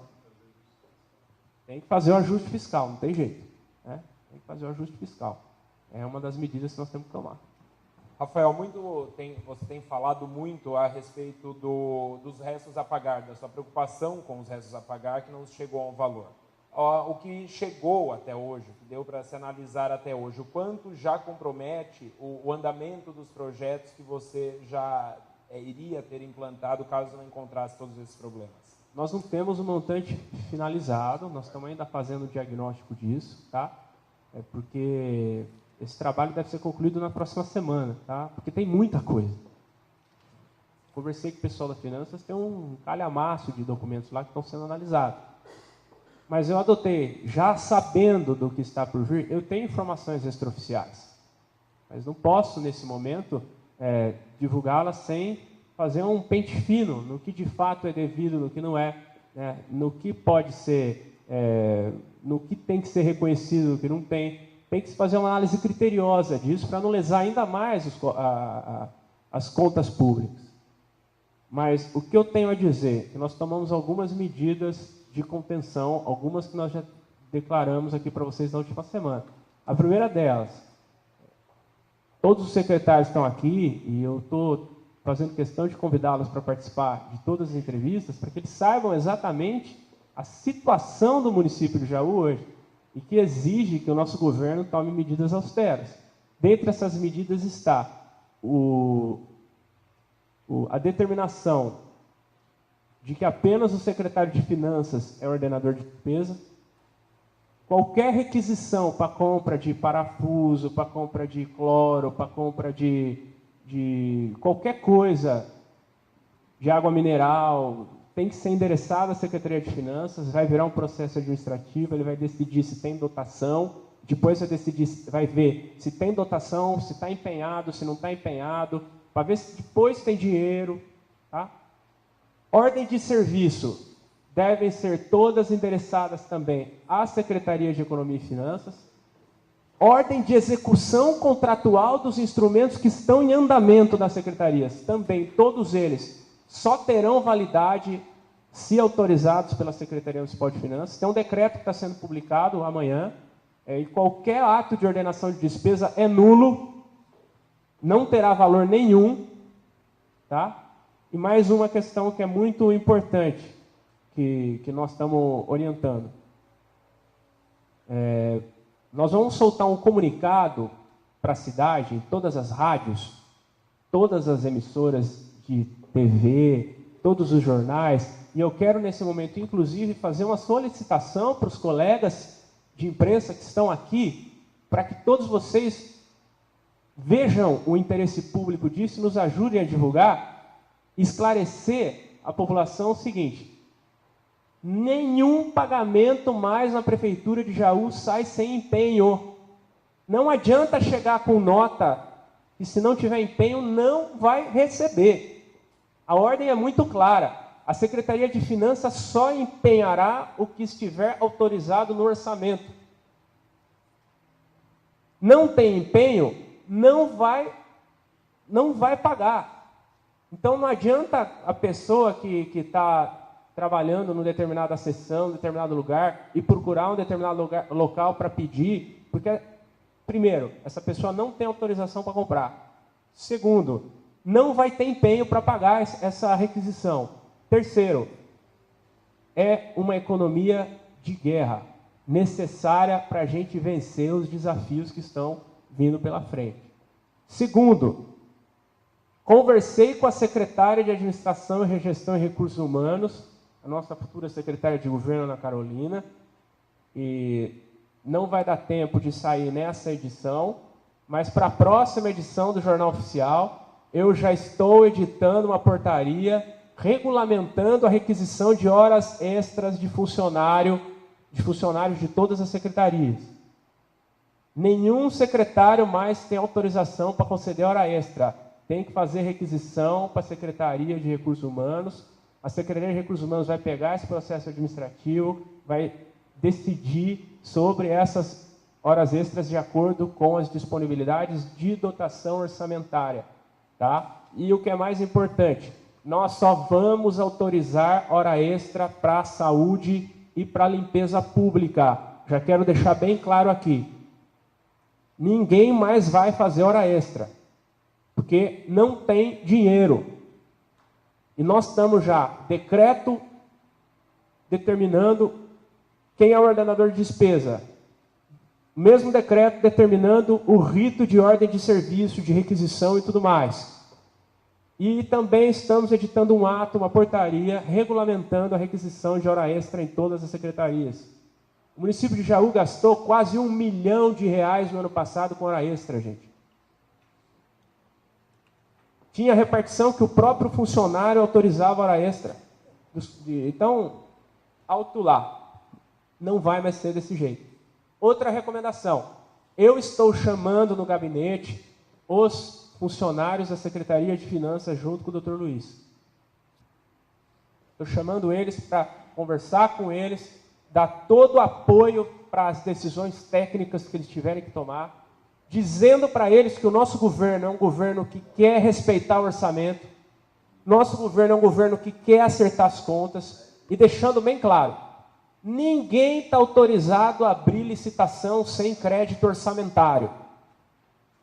Tem que fazer o ajuste fiscal, não tem jeito. Né? Tem que fazer o ajuste fiscal. É uma das medidas que nós temos que tomar. Rafael, você tem falado muito a respeito dos restos a pagar, da sua preocupação com os restos a pagar, que não chegou ao valor. O que chegou até hoje, o que deu para se analisar até hoje, o quanto já compromete o andamento dos projetos que você já iria ter implantado caso não encontrasse todos esses problemas? Nós não temos um montante finalizado, nós estamos ainda fazendo o diagnóstico disso, tá? Porque esse trabalho deve ser concluído na próxima semana, tá? Porque tem muita coisa. Conversei com o pessoal da Finanças, tem um calhamaço de documentos lá que estão sendo analisados. Mas eu adotei, já sabendo do que está por vir, eu tenho informações extraoficiais. Mas não posso, nesse momento, divulgá-las sem fazer um pente fino no que de fato é devido, no que não é, né? No que pode ser, no que tem que ser reconhecido, no que não tem. Tem que se fazer uma análise criteriosa disso para não lesar ainda mais as contas públicas. Mas o que eu tenho a dizer é que nós tomamos algumas medidas de contenção, algumas que nós já declaramos aqui para vocês na última semana. A primeira delas, todos os secretários estão aqui e eu estou fazendo questão de convidá-los para participar de todas as entrevistas, para que eles saibam exatamente a situação do município de Jaú hoje e que exige que o nosso governo tome medidas austeras. Dentre essas medidas está a determinação de que apenas o secretário de Finanças é ordenador de despesa. Qualquer requisição para compra de parafuso, para compra de cloro, para compra de qualquer coisa, de água mineral, tem que ser endereçada à Secretaria de Finanças, vai virar um processo administrativo, ele vai decidir se tem dotação, depois vai ver se tem dotação, se está empenhado, se não está empenhado, para ver se depois tem dinheiro, tá? Ordem de serviço devem ser todas endereçadas também à Secretaria de Economia e Finanças. Ordem de execução contratual dos instrumentos que estão em andamento das secretarias, também todos eles só terão validade se autorizados pela Secretaria Municipal de Finanças. Tem um decreto que está sendo publicado amanhã, e qualquer ato de ordenação de despesa é nulo, não terá valor nenhum, tá? E mais uma questão que é muito importante, que nós estamos orientando. Nós vamos soltar um comunicado para a cidade, em todas as rádios, todas as emissoras de TV, todos os jornais, e eu quero nesse momento, inclusive, fazer uma solicitação para os colegas de imprensa que estão aqui, para que todos vocês vejam o interesse público disso e nos ajudem a divulgar, esclarecer a população o seguinte: nenhum pagamento mais na Prefeitura de Jaú sai sem empenho. Não adianta chegar com nota e, se não tiver empenho, não vai receber. A ordem é muito clara. A Secretaria de Finanças só empenhará o que estiver autorizado no orçamento. Não tem empenho, não vai pagar. Então não adianta a pessoa que está trabalhando numa determinada seção, em determinado lugar, e procurar um determinado local para pedir, porque, primeiro, essa pessoa não tem autorização para comprar. Segundo, não vai ter empenho para pagar essa requisição. Terceiro, é uma economia de guerra, necessária para a gente vencer os desafios que estão vindo pela frente. Segundo, conversei com a secretária de Administração e Gestão e Recursos Humanos, a nossa futura secretária de Governo, Ana Carolina, e não vai dar tempo de sair nessa edição, mas para a próxima edição do Jornal Oficial, eu já estou editando uma portaria regulamentando a requisição de horas extras de funcionários de todas as secretarias. Nenhum secretário mais tem autorização para conceder hora extra. Tem que fazer requisição para a Secretaria de Recursos Humanos. A Secretaria de Recursos Humanos vai pegar esse processo administrativo, vai decidir sobre essas horas extras de acordo com as disponibilidades de dotação orçamentária. Tá? E o que é mais importante, nós só vamos autorizar hora extra para a saúde e para a limpeza pública. Já quero deixar bem claro aqui. Ninguém mais vai fazer hora extra, porque não tem dinheiro. E nós estamos já, decreto determinando quem é o ordenador de despesa. O mesmo decreto determinando o rito de ordem de serviço, de requisição e tudo mais. E também estamos editando um ato, uma portaria, regulamentando a requisição de hora extra em todas as secretarias. O município de Jaú gastou quase R$1 milhão no ano passado com hora extra, gente. Tinha repartição que o próprio funcionário autorizava hora extra. Então, alto lá. Não vai mais ser desse jeito. Outra recomendação. Eu estou chamando no gabinete os funcionários da Secretaria de Finanças junto com o Dr. Luiz. Estou chamando eles para conversar com eles, dar todo o apoio para as decisões técnicas que eles tiverem que tomar, dizendo para eles que o nosso governo é um governo que quer respeitar o orçamento, nosso governo é um governo que quer acertar as contas, e deixando bem claro, ninguém está autorizado a abrir licitação sem crédito orçamentário.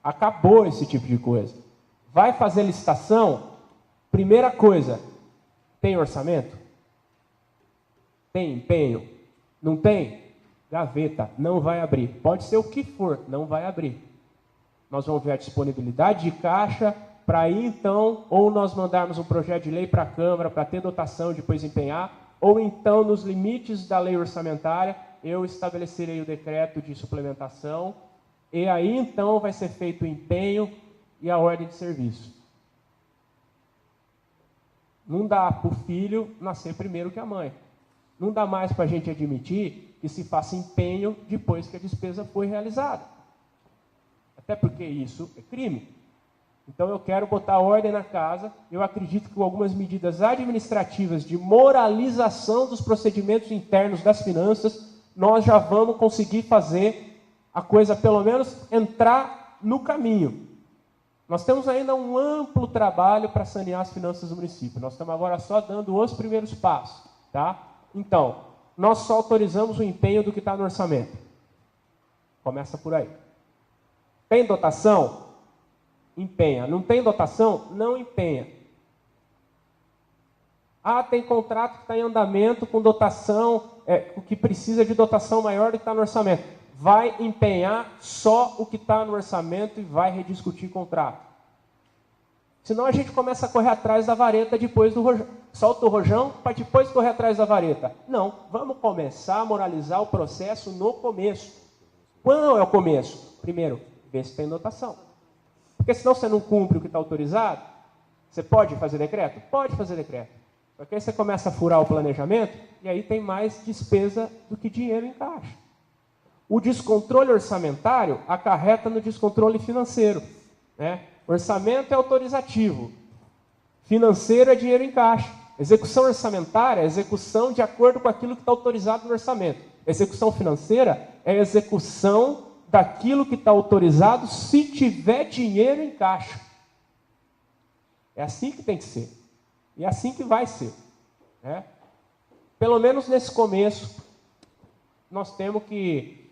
Acabou esse tipo de coisa. Vai fazer licitação? Primeira coisa, tem orçamento? Tem empenho? Não tem? Gaveta, não vai abrir. Pode ser o que for, não vai abrir. Nós vamos ver a disponibilidade de caixa para aí então, ou nós mandarmos um projeto de lei para a Câmara para ter dotação e depois empenhar, ou então, nos limites da lei orçamentária, eu estabelecerei o decreto de suplementação. E aí, então, vai ser feito o empenho e a ordem de serviço. Não dá para o filho nascer primeiro que a mãe. Não dá mais para a gente admitir que se faça empenho depois que a despesa foi realizada. Até porque isso é crime. Então, eu quero botar ordem na casa. Eu acredito que com algumas medidas administrativas de moralização dos procedimentos internos das finanças, nós já vamos conseguir fazer a coisa, pelo menos, entrar no caminho. Nós temos ainda um amplo trabalho para sanear as finanças do município. Nós estamos agora só dando os primeiros passos. Tá? Então, nós só autorizamos o empenho do que está no orçamento. Começa por aí. Tem dotação? Empenha. Não tem dotação? Não empenha. Ah, tem contrato que está em andamento com dotação, que precisa de dotação maior do que está no orçamento. Vai empenhar só o que está no orçamento e vai rediscutir contrato. Senão a gente começa a correr atrás da vareta depois do rojão. Solta o rojão para depois correr atrás da vareta. Não, vamos começar a moralizar o processo no começo. Quando é o começo? Primeiro, ver se tem dotação. Porque senão você não cumpre o que está autorizado. Você pode fazer decreto? Pode fazer decreto. Só que aí você começa a furar o planejamento e aí tem mais despesa do que dinheiro em caixa. O descontrole orçamentário acarreta no descontrole financeiro, né? Orçamento é autorizativo. Financeiro é dinheiro em caixa. Execução orçamentária é execução de acordo com aquilo que está autorizado no orçamento. Execução financeira é execução daquilo que está autorizado se tiver dinheiro em caixa. É assim que tem que ser. E é assim que vai ser, né? Pelo menos nesse começo, nós temos que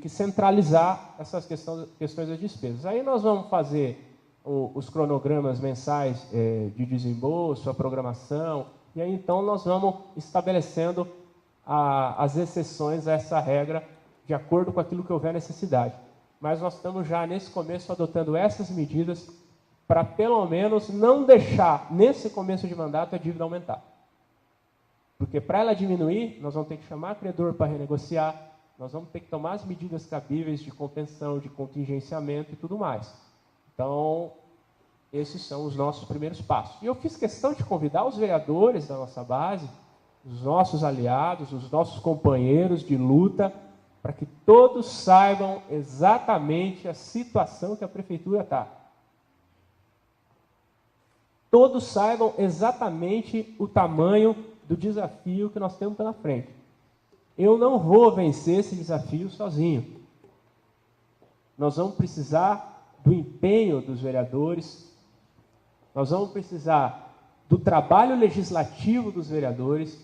centralizar essas questões das despesas. Aí nós vamos fazer os cronogramas mensais de desembolso, a programação, e aí então nós vamos estabelecendo as exceções a essa regra de acordo com aquilo que houver necessidade. Mas nós estamos já nesse começo adotando essas medidas para pelo menos não deixar, nesse começo de mandato, a dívida aumentar. Porque para ela diminuir, nós vamos ter que chamar o credor para renegociar, nós vamos ter que tomar as medidas cabíveis de contenção, de contingenciamento e tudo mais. Então, esses são os nossos primeiros passos. E eu fiz questão de convidar os vereadores da nossa base, os nossos aliados, os nossos companheiros de luta, para que todos saibam exatamente a situação que a prefeitura está. Todos saibam exatamente o tamanho do desafio que nós temos pela frente. Eu não vou vencer esse desafio sozinho. Nós vamos precisar do empenho dos vereadores, nós vamos precisar do trabalho legislativo dos vereadores,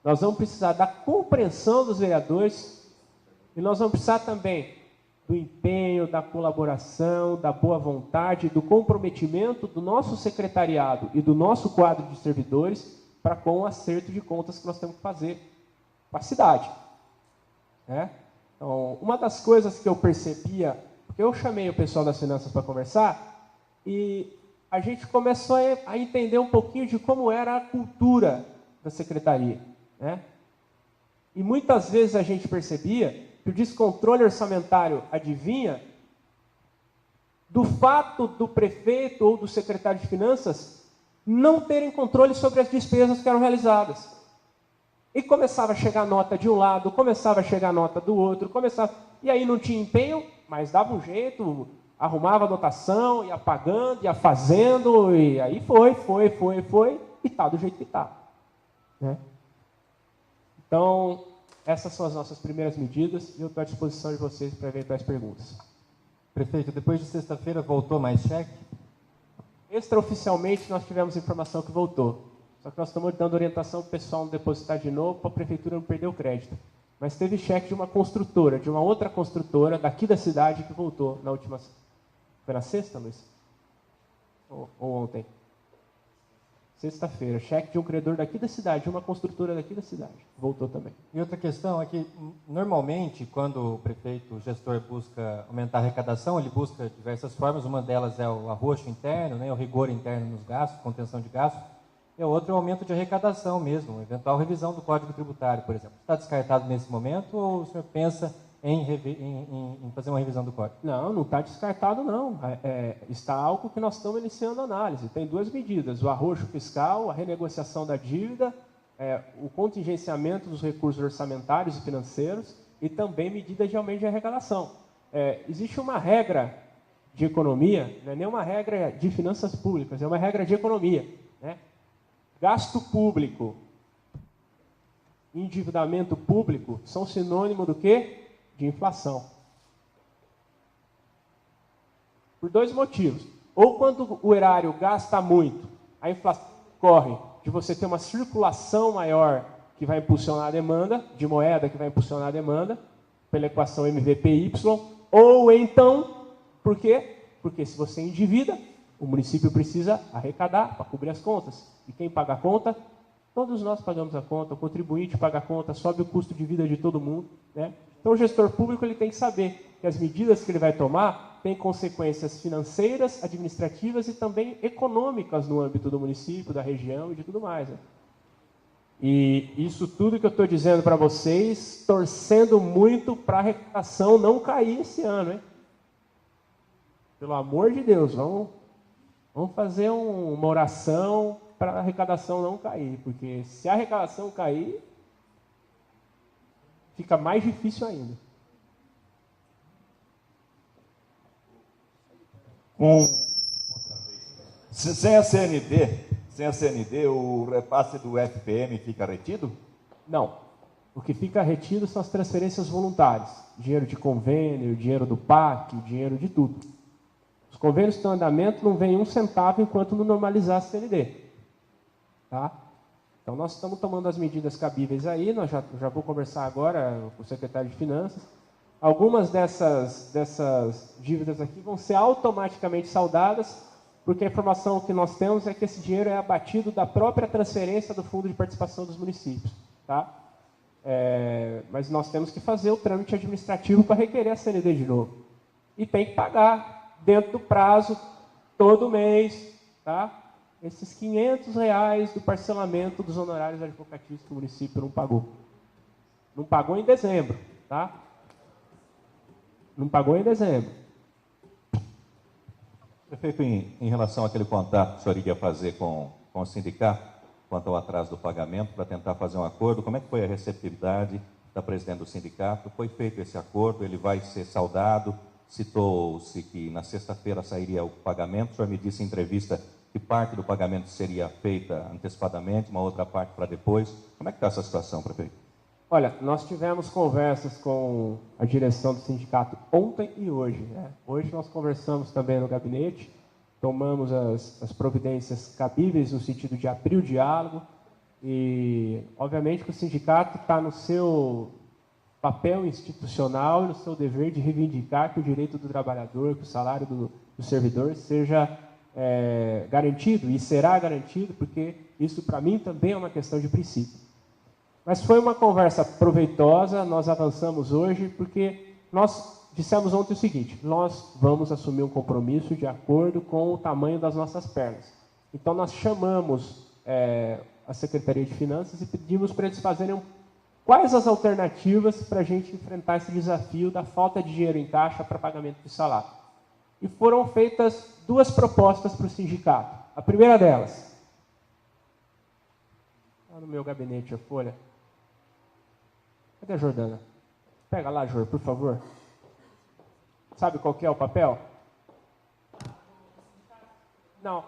nós vamos precisar da compreensão dos vereadores e nós vamos precisar também do empenho, da colaboração, da boa vontade, do comprometimento do nosso secretariado e do nosso quadro de servidores para com o acerto de contas que nós temos que fazer com a cidade. Né? Então, uma das coisas que eu percebia, porque eu chamei o pessoal das finanças para conversar e a gente começou a entender um pouquinho de como era a cultura da secretaria. Né? E muitas vezes a gente percebia que o descontrole orçamentário adivinha do fato do prefeito ou do secretário de finanças não terem controle sobre as despesas que eram realizadas. E começava a chegar nota de um lado, começava a chegar nota do outro, e aí não tinha empenho, mas dava um jeito, arrumava a dotação, ia pagando, ia fazendo, e aí foi, e está do jeito que está. Né? Então, essas são as nossas primeiras medidas e eu estou à disposição de vocês para eventuais perguntas. Prefeito, depois de sexta-feira voltou mais cheque? Extraoficialmente nós tivemos informação que voltou. Só que nós estamos dando orientação para o pessoal não depositar de novo, para a prefeitura não perder o crédito. Mas teve cheque de uma construtora, de uma outra construtora daqui da cidade que voltou na última... Foi na sexta, Luiz? Ou ontem? Sexta-feira, cheque de um credor daqui da cidade, de uma construtora daqui da cidade. Voltou também. E outra questão é que, normalmente, quando o prefeito, o gestor, busca aumentar a arrecadação, ele busca diversas formas. Uma delas é o arroxo interno, né, o rigor interno nos gastos, contenção de gastos. E a outra é o aumento de arrecadação mesmo, eventual revisão do Código Tributário, por exemplo. Está descartado nesse momento ou o senhor pensa em fazer uma revisão do Código? Não está descartado, não. Está algo que nós estamos iniciando a análise. Tem duas medidas, o arroxo fiscal, a renegociação da dívida, o contingenciamento dos recursos orçamentários e financeiros e também medidas de aumento de arrecadação. Existe uma regra de economia, não é nem uma regra de finanças públicas, é uma regra de economia. Né? Gasto público e endividamento público são sinônimo do quê? De inflação. Por dois motivos. Ou quando o erário gasta muito, a inflação corre de você ter uma circulação maior que vai impulsionar a demanda, de moeda que vai impulsionar a demanda, pela equação MVPY, ou então, por quê? Porque se você endivida, o município precisa arrecadar para cobrir as contas. E quem paga a conta? Todos nós pagamos a conta, o contribuinte paga a conta, sobe o custo de vida de todo mundo, né? Então, o gestor público ele tem que saber que as medidas que ele vai tomar têm consequências financeiras, administrativas e também econômicas no âmbito do município, da região e de tudo mais, né? E isso tudo que eu estou dizendo para vocês, torcendo muito para a arrecadação não cair esse ano, hein? Pelo amor de Deus, vamos fazer uma oração para a arrecadação não cair, porque se a arrecadação cair, fica mais difícil ainda. Sem a CND, o repasse do FPM fica retido? Não. O que fica retido são as transferências voluntárias. Dinheiro de convênio, dinheiro do PAC, dinheiro de tudo. Os convênios que estão em andamento não vem um centavo enquanto não normalizar a CND. Tá? Então, nós estamos tomando as medidas cabíveis aí, nós já vou conversar agora com o secretário de Finanças. Algumas dessas dívidas aqui vão ser automaticamente saldadas, porque a informação que nós temos é que esse dinheiro é abatido da própria transferência do Fundo de Participação dos Municípios. Tá? Mas nós temos que fazer o trâmite administrativo para requerer a CND de novo. E tem que pagar dentro do prazo, todo mês, tá? Esses R$500 do parcelamento dos honorários advocatícios que o município não pagou. Não pagou em dezembro, tá? Não pagou em dezembro. Prefeito, em relação àquele contato que o senhor iria fazer com o sindicato, quanto ao atraso do pagamento, para tentar fazer um acordo, como é que foi a receptividade da presidente do sindicato? Foi feito esse acordo, ele vai ser saldado? Citou-se que na sexta-feira sairia o pagamento, o senhor me disse em entrevista que parte do pagamento seria feita antecipadamente, uma outra parte para depois. Como é que está essa situação, prefeito? Olha, nós tivemos conversas com a direção do sindicato ontem e hoje, né? Hoje nós conversamos também no gabinete, tomamos as providências cabíveis no sentido de abrir o diálogo e, obviamente, que o sindicato está no seu papel institucional e no seu dever de reivindicar que o direito do trabalhador, que o salário do servidor seja garantido, e será garantido, porque isso para mim também é uma questão de princípio. Mas foi uma conversa proveitosa, nós avançamos hoje, porque nós dissemos ontem o seguinte: nós vamos assumir um compromisso de acordo com o tamanho das nossas pernas. Então nós chamamos a Secretaria de Finanças e pedimos para eles fazerem quais as alternativas para a gente enfrentar esse desafio da falta de dinheiro em caixa para pagamento de salário. E foram feitas duas propostas para o sindicato. A primeira delas, está no meu gabinete a folha. Cadê a Jordana? Pega lá, Jor, por favor. Sabe qual que é o papel? Não,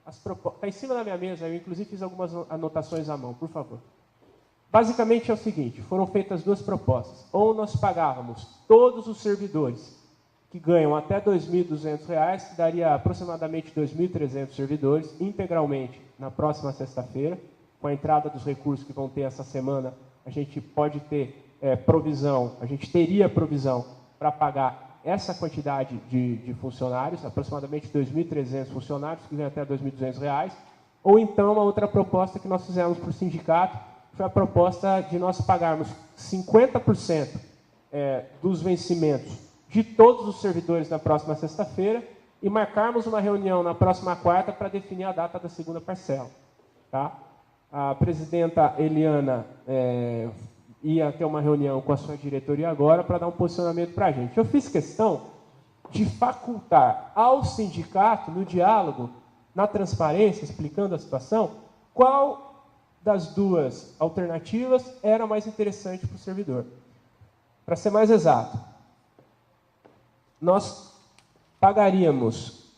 está em cima da minha mesa, eu inclusive fiz algumas anotações à mão, por favor. Basicamente é o seguinte, foram feitas duas propostas. Ou nós pagávamos todos os servidores que ganham até R$ 2.200, que daria aproximadamente 2.300 servidores, integralmente na próxima sexta-feira. Com a entrada dos recursos que vão ter essa semana, a gente pode ter provisão, a gente teria provisão para pagar essa quantidade de funcionários, aproximadamente 2.300 funcionários, que ganham até R$ 2.200. Ou então, uma outra proposta que nós fizemos para o sindicato, foi a proposta de nós pagarmos 50% dos vencimentos de todos os servidores na próxima sexta-feira e marcarmos uma reunião na próxima quarta para definir a data da segunda parcela. Tá? A presidenta Eliana ia ter uma reunião com a sua diretoria agora para dar um posicionamento para a gente. Eu fiz questão de facultar ao sindicato, no diálogo, na transparência, explicando a situação, qual das duas alternativas era mais interessante para o servidor. Para ser mais exato, nós pagaríamos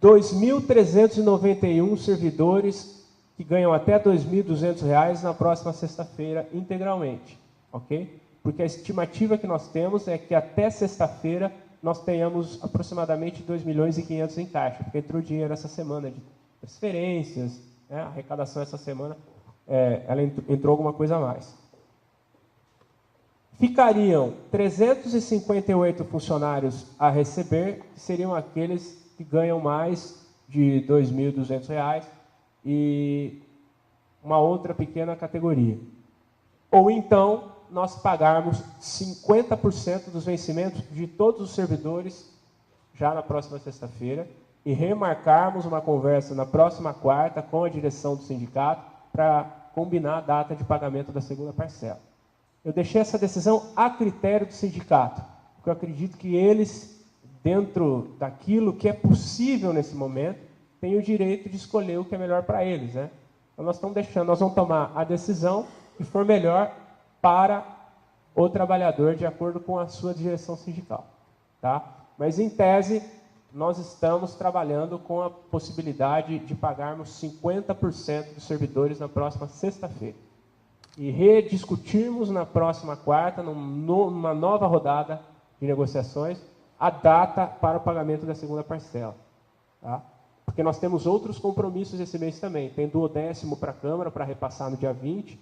2.391 servidores que ganham até R$ 2.200 na próxima sexta-feira integralmente, ok? Porque a estimativa que nós temos é que até sexta-feira nós tenhamos aproximadamente 2.500.000 em caixa, porque entrou dinheiro essa semana de transferências, né? A arrecadação essa semana, ela entrou alguma coisa a mais. Ficariam 358 funcionários a receber, que seriam aqueles que ganham mais de R$ 2.200, e uma outra pequena categoria. Ou então, nós pagarmos 50% dos vencimentos de todos os servidores já na próxima sexta-feira e remarcarmos uma conversa na próxima quarta com a direção do sindicato para combinar a data de pagamento da segunda parcela. Eu deixei essa decisão a critério do sindicato, porque eu acredito que eles, dentro daquilo que é possível nesse momento, têm o direito de escolher o que é melhor para eles, né? Então nós estamos deixando, nós vamos tomar a decisão que for melhor para o trabalhador, de acordo com a sua direção sindical, tá? Mas, em tese, nós estamos trabalhando com a possibilidade de pagarmos 50% dos servidores na próxima sexta-feira. E rediscutirmos na próxima quarta, numa nova rodada de negociações, a data para o pagamento da segunda parcela. Tá? Porque nós temos outros compromissos esse mês também. Tem 12º para a Câmara, para repassar no dia 20.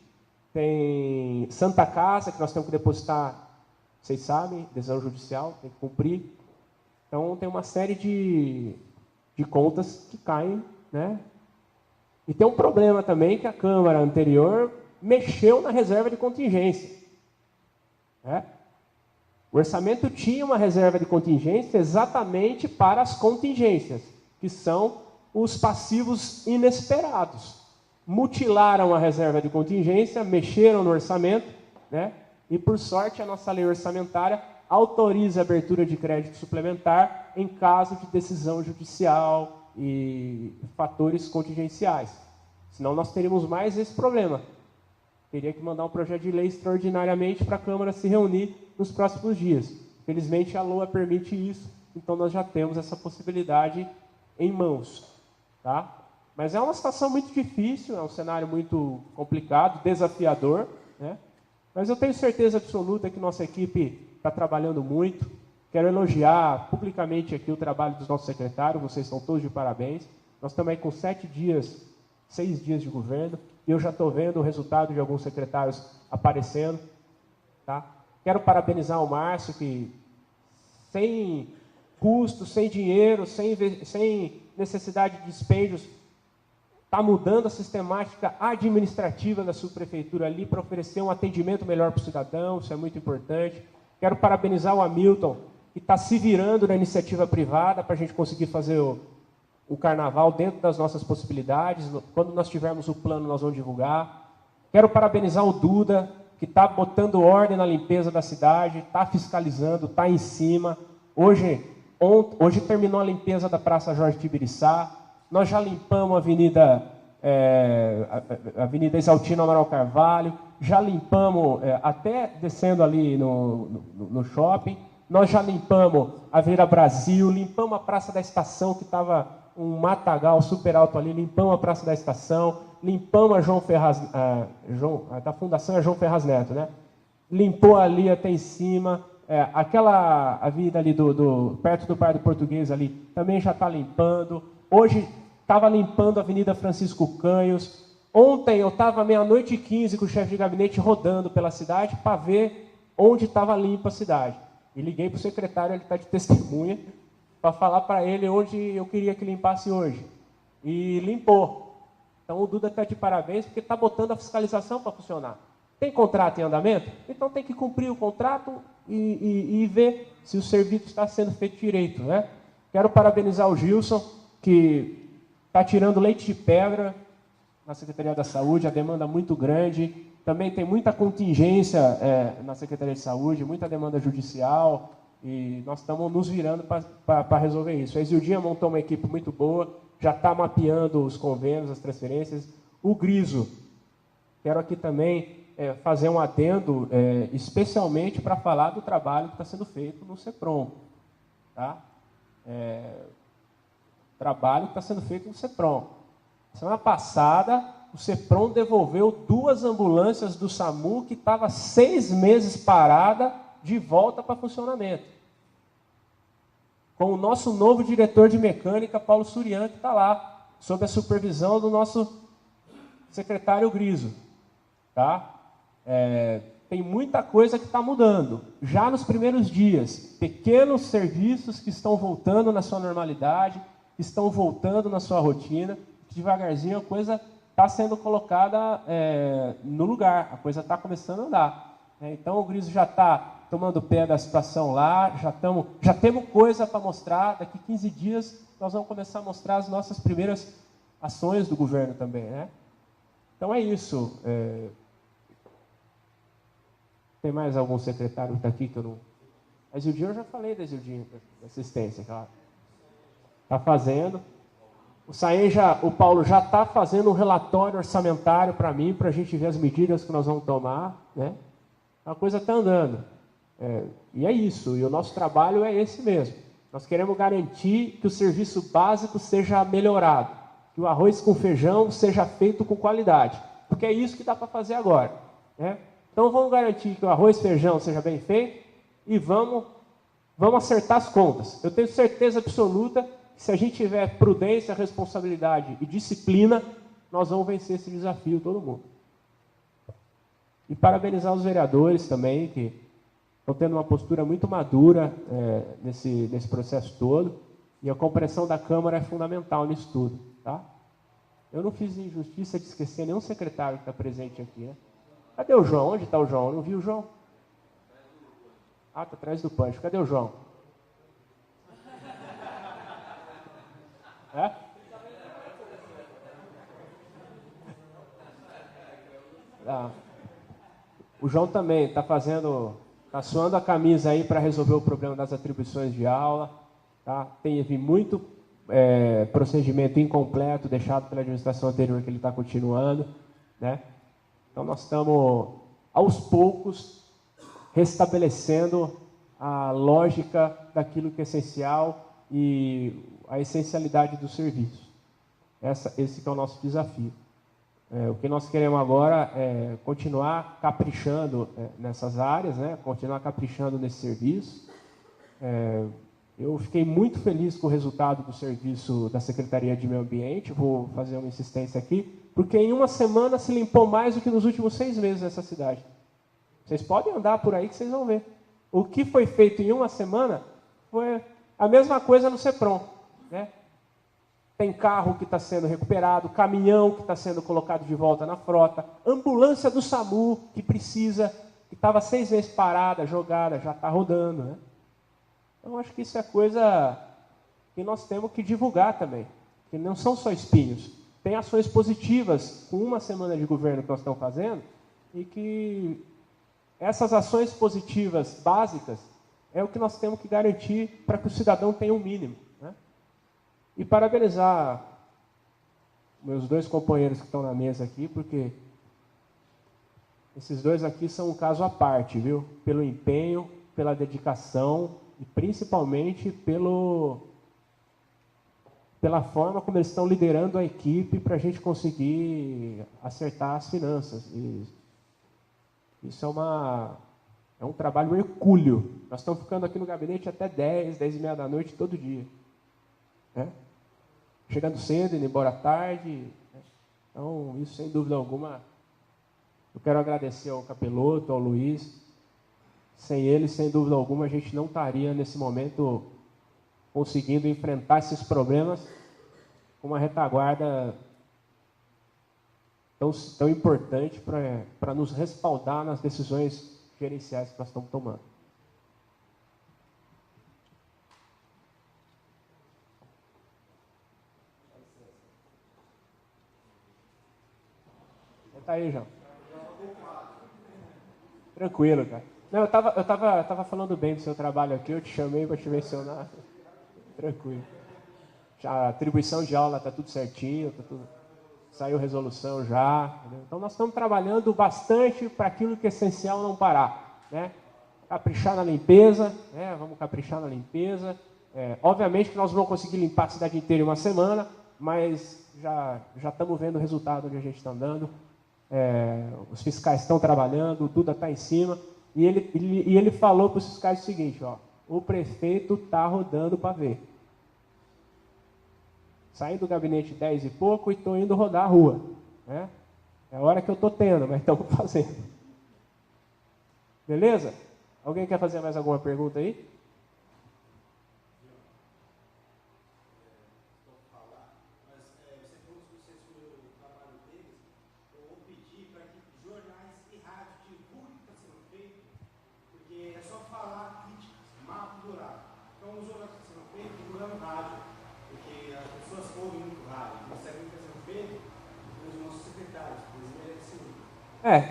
Tem Santa Casa, que nós temos que depositar, vocês sabem, decisão judicial, tem que cumprir. Então, tem uma série de contas que caem, né? E tem um problema também que a Câmara anterior mexeu na reserva de contingência. Né? O orçamento tinha uma reserva de contingência exatamente para as contingências, que são os passivos inesperados. Mutilaram a reserva de contingência, mexeram no orçamento, né? E, por sorte, a nossa lei orçamentária autoriza a abertura de crédito suplementar em caso de decisão judicial e fatores contingenciais. Senão nós teríamos mais esse problema. Teria que mandar um projeto de lei extraordinariamente para a Câmara se reunir nos próximos dias. Felizmente a LOA permite isso, então nós já temos essa possibilidade em mãos. Tá? Mas é uma situação muito difícil, é um cenário muito complicado, desafiador, né? Mas eu tenho certeza absoluta que nossa equipe está trabalhando muito. Quero elogiar publicamente aqui o trabalho dos nossos secretários, vocês estão todos de parabéns. Nós estamos aí com 6 dias de governo, e eu já estou vendo o resultado de alguns secretários aparecendo. Tá? Quero parabenizar o Márcio, que sem custo, sem dinheiro, sem necessidade de despejos, está mudando a sistemática administrativa da subprefeitura ali para oferecer um atendimento melhor para o cidadão, isso é muito importante. Quero parabenizar o Hamilton, que está se virando na iniciativa privada para a gente conseguir fazer o carnaval dentro das nossas possibilidades. Quando nós tivermos o plano, nós vamos divulgar. Quero parabenizar o Duda, que está botando ordem na limpeza da cidade, está fiscalizando, está em cima. Hoje terminou a limpeza da Praça Jorge Tibiriçá. Nós já limpamos a Avenida Exaltino Amaral Carvalho, já limpamos, até descendo ali no shopping, nós já limpamos a Avenida Brasil, limpamos a Praça da Estação, que estava um matagal super alto ali, limpamos a Praça da Estação, limpamos da Fundação João Ferraz Neto, né? Limpou ali até em cima, aquela avenida ali perto do Parque do Português ali, também já está limpando. Hoje estava limpando a Avenida Francisco Canhos. Ontem eu estava meia-noite e 15 com o chefe de gabinete rodando pela cidade para ver onde estava limpa a cidade. E liguei para o secretário, ele está de testemunha, para falar para ele onde eu queria que limpasse hoje. E limpou. Então o Duda está de parabéns, porque está botando a fiscalização para funcionar. Tem contrato em andamento? Então tem que cumprir o contrato e ver se o serviço está sendo feito direito, né? Quero parabenizar o Gilson, que está tirando leite de pedra na Secretaria da Saúde, a demanda muito grande. Também tem muita contingência na Secretaria de Saúde, muita demanda judicial, e nós estamos nos virando para resolver isso. A Exildinha montou uma equipe muito boa, já está mapeando os convênios, as transferências. O Griso, quero aqui também fazer um adendo, especialmente para falar do trabalho que está sendo feito no CEPROM. Tá? Trabalho que está sendo feito no CEPROM. Semana passada, o CEPROM devolveu 2 ambulâncias do SAMU que estava 6 meses parada de volta para funcionamento. Com o nosso novo diretor de mecânica, Paulo Surian, que está lá, sob a supervisão do nosso secretário Griso. Tá? Tem muita coisa que está mudando. Já nos primeiros dias, pequenos serviços que estão voltando na sua normalidade, estão voltando na sua rotina, devagarzinho a coisa está sendo colocada no lugar, a coisa está começando a andar. Então o Griso já está tomando pé da situação lá, já temos coisa para mostrar, daqui 15 dias nós vamos começar a mostrar as nossas primeiras ações do governo também. Né? Então é isso. Tem mais algum secretário que está aqui que eu não... A Zildinho, eu já falei da Zildinho, da assistência, claro. Está fazendo. O Paulo já está fazendo um relatório orçamentário para mim, para a gente ver as medidas que nós vamos tomar. Né? A coisa está andando. E é isso, e o nosso trabalho é esse mesmo. Nós queremos garantir que o serviço básico seja melhorado, que o arroz com feijão seja feito com qualidade, porque é isso que dá para fazer agora. Né? Então vamos garantir que o arroz e feijão seja bem feito e vamos acertar as contas. Eu tenho certeza absoluta que se a gente tiver prudência, responsabilidade e disciplina, nós vamos vencer esse desafio, todo mundo. E parabenizar os vereadores também, que estão tendo uma postura muito madura nesse processo todo, e a compreensão da Câmara é fundamental nisso tudo. Tá? Eu não fiz injustiça de esquecer nenhum secretário que está presente aqui. Né? Cadê o João? Onde está o João? Eu não vi o João. Ah, está atrás do punch. Cadê o João? O João também está suando a camisa aí para resolver o problema das atribuições de aula. Tá? Teve muito procedimento incompleto deixado pela administração anterior que ele está continuando. Né? Então nós estamos, aos poucos, restabelecendo a lógica daquilo que é essencial e a essencialidade do serviço. Esse que é o nosso desafio. O que nós queremos agora é continuar caprichando nessas áreas, né? Continuar caprichando nesse serviço. Eu fiquei muito feliz com o resultado do serviço da Secretaria de Meio Ambiente, vou fazer uma insistência aqui, porque em uma semana se limpou mais do que nos últimos 6 meses nessa cidade. Vocês podem andar por aí que vocês vão ver. O que foi feito em uma semana foi a mesma coisa no CEPROM. Né? Tem carro que está sendo recuperado, caminhão que está sendo colocado de volta na frota, ambulância do SAMU que estava 6 meses parada, jogada, já está rodando. Né? Então, acho que isso é coisa que nós temos que divulgar também. Que não são só espinhos. Tem ações positivas com uma semana de governo que nós estamos fazendo e que essas ações positivas básicas é o que nós temos que garantir para que o cidadão tenha um mínimo. Né? E parabenizar meus 2 companheiros que estão na mesa aqui, porque esses 2 aqui são um caso à parte, viu? Pelo empenho, pela dedicação e principalmente pela forma como eles estão liderando a equipe para a gente conseguir acertar as finanças. E isso é um trabalho hercúleo. Nós estamos ficando aqui no gabinete até 10, 10 e meia da noite todo dia. Né? Chegando cedo, indo embora tarde. Né? Então, isso sem dúvida alguma, eu quero agradecer ao Capeloto, ao Luiz. Sem eles, sem dúvida alguma, a gente não estaria nesse momento conseguindo enfrentar esses problemas com uma retaguarda tão importante para nos respaldar nas decisões gerenciais que nós estamos tomando. Senta aí, João. Tranquilo, cara. Não, eu tava falando bem do seu trabalho aqui, eu te chamei para te mencionar. Tranquilo. A atribuição de aula está tudo certinho, saiu resolução já. Entendeu? Então nós estamos trabalhando bastante para aquilo que é essencial não parar. Né? Caprichar na limpeza, né? Vamos caprichar na limpeza. Obviamente que nós não vamos conseguir limpar a cidade inteira em uma semana, mas já estamos vendo o resultado onde a gente está andando. Os fiscais estão trabalhando, o Duda está em cima. E ele falou para os fiscais o seguinte, ó, o prefeito está rodando para ver. Saí do gabinete 10 e pouco e estou indo rodar a rua. Né? É a hora que eu estou tendo, mas estamos fazendo. Beleza? Alguém quer fazer mais alguma pergunta aí?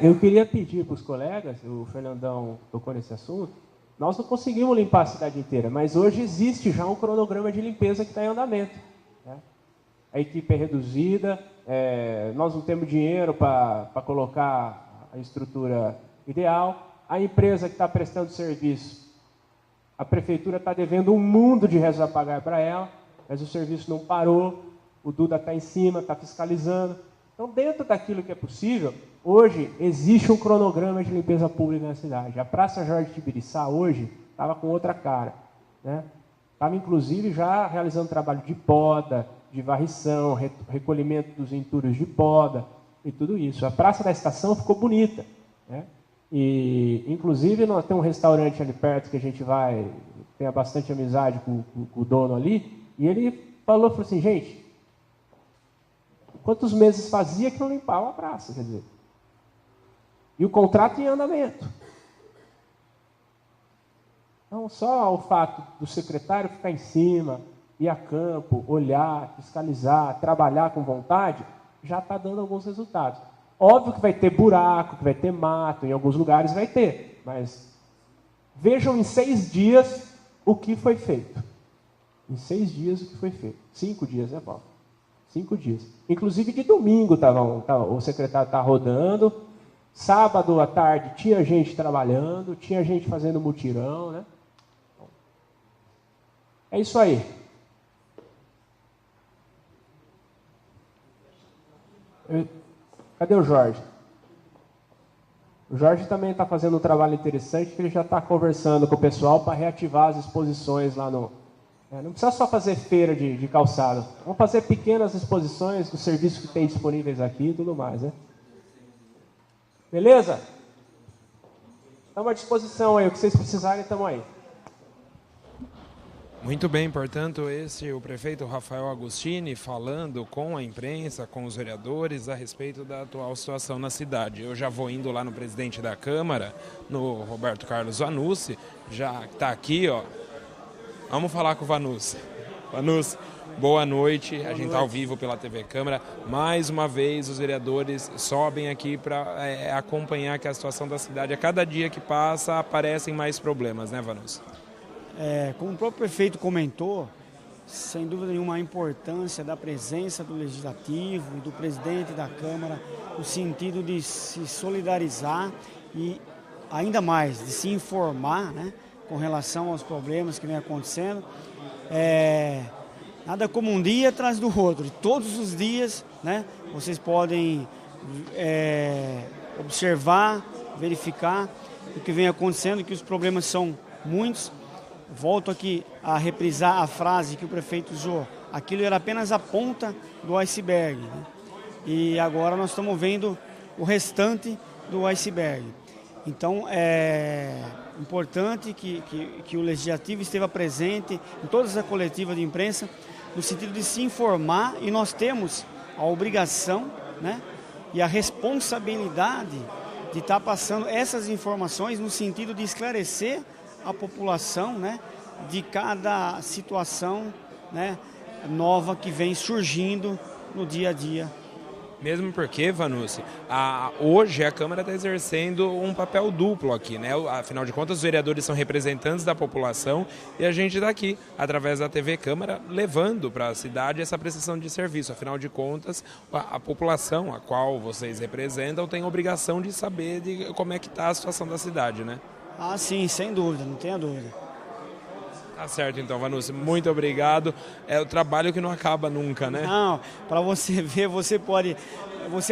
Eu queria pedir para os colegas, o Fernandão tocou nesse assunto, nós não conseguimos limpar a cidade inteira, mas hoje existe já um cronograma de limpeza que está em andamento. Né? A equipe é reduzida, nós não temos dinheiro para colocar a estrutura ideal, a empresa que está prestando serviço, a prefeitura está devendo um mundo de reais a pagar para ela, mas o serviço não parou, o Duda está em cima, está fiscalizando. Então, dentro daquilo que é possível, hoje existe um cronograma de limpeza pública na cidade. A Praça Jorge Tibiriçá hoje estava com outra cara. Né? Estava, inclusive, já realizando trabalho de poda, de varrição, recolhimento dos entulhos de poda e tudo isso. A Praça da Estação ficou bonita. Né? E, inclusive, nós temos um restaurante ali perto que a gente vai, tem bastante amizade com o dono ali, e ele falou assim, gente, quantos meses fazia que não limpava a praça, quer dizer. E o contrato em andamento. Então, só o fato do secretário ficar em cima, ir a campo, olhar, fiscalizar, trabalhar com vontade, já está dando alguns resultados. Óbvio que vai ter buraco, que vai ter mato, em alguns lugares vai ter, mas vejam em 6 dias o que foi feito. Em 6 dias o que foi feito. 5 dias, né, Paulo? 5 dias. Inclusive de domingo o secretário está rodando, sábado à tarde tinha gente trabalhando, tinha gente fazendo mutirão, né? É isso aí. Cadê o Jorge? O Jorge também está fazendo um trabalho interessante, que ele já está conversando com o pessoal para reativar as exposições lá no... não precisa só fazer feira de calçado. Vamos fazer pequenas exposições dos serviços que tem disponíveis aqui e tudo mais, né? Beleza? Estamos à disposição aí, o que vocês precisarem, estamos aí. Muito bem, portanto, esse é o prefeito Rafael Agostini falando com a imprensa, com os vereadores, a respeito da atual situação na cidade. Eu já vou indo lá no presidente da Câmara, no Roberto Carlos Vanucci, já está aqui, ó. Vamos falar com o Vanucci. Vanucci, boa noite. A gente está ao vivo pela TV Câmara. Mais uma vez, os vereadores sobem aqui para acompanhar que a situação da cidade, a cada dia que passa, aparecem mais problemas, né, Vanucci? Como o próprio prefeito comentou, sem dúvida nenhuma a importância da presença do Legislativo e do presidente da Câmara, no sentido de se solidarizar e, ainda mais, de se informar, né, com relação aos problemas que vem acontecendo. Nada como um dia atrás do outro. Todos os dias, né, vocês podem observar, verificar o que vem acontecendo, que os problemas são muitos. Volto aqui a reprisar a frase que o prefeito usou. Aquilo era apenas a ponta do iceberg. Né? E agora nós estamos vendo o restante do iceberg. Então, é importante que o Legislativo esteja presente em todas as coletivas de imprensa, no sentido de se informar, e nós temos a obrigação, né, e a responsabilidade de estar passando essas informações no sentido de esclarecer a população, né, de cada situação, né, nova que vem surgindo no dia a dia. Mesmo porque, Vanucci, hoje a Câmara está exercendo um papel duplo aqui, né? Afinal de contas, os vereadores são representantes da população e a gente está aqui, através da TV Câmara, levando para a cidade essa prestação de serviço. Afinal de contas, a população a qual vocês representam tem a obrigação de saber de como é que está a situação da cidade, né? Ah, sim, sem dúvida, não tenha dúvida. Tá certo, então, Vanucci, muito obrigado. É o trabalho que não acaba nunca, né? Não, para você ver, você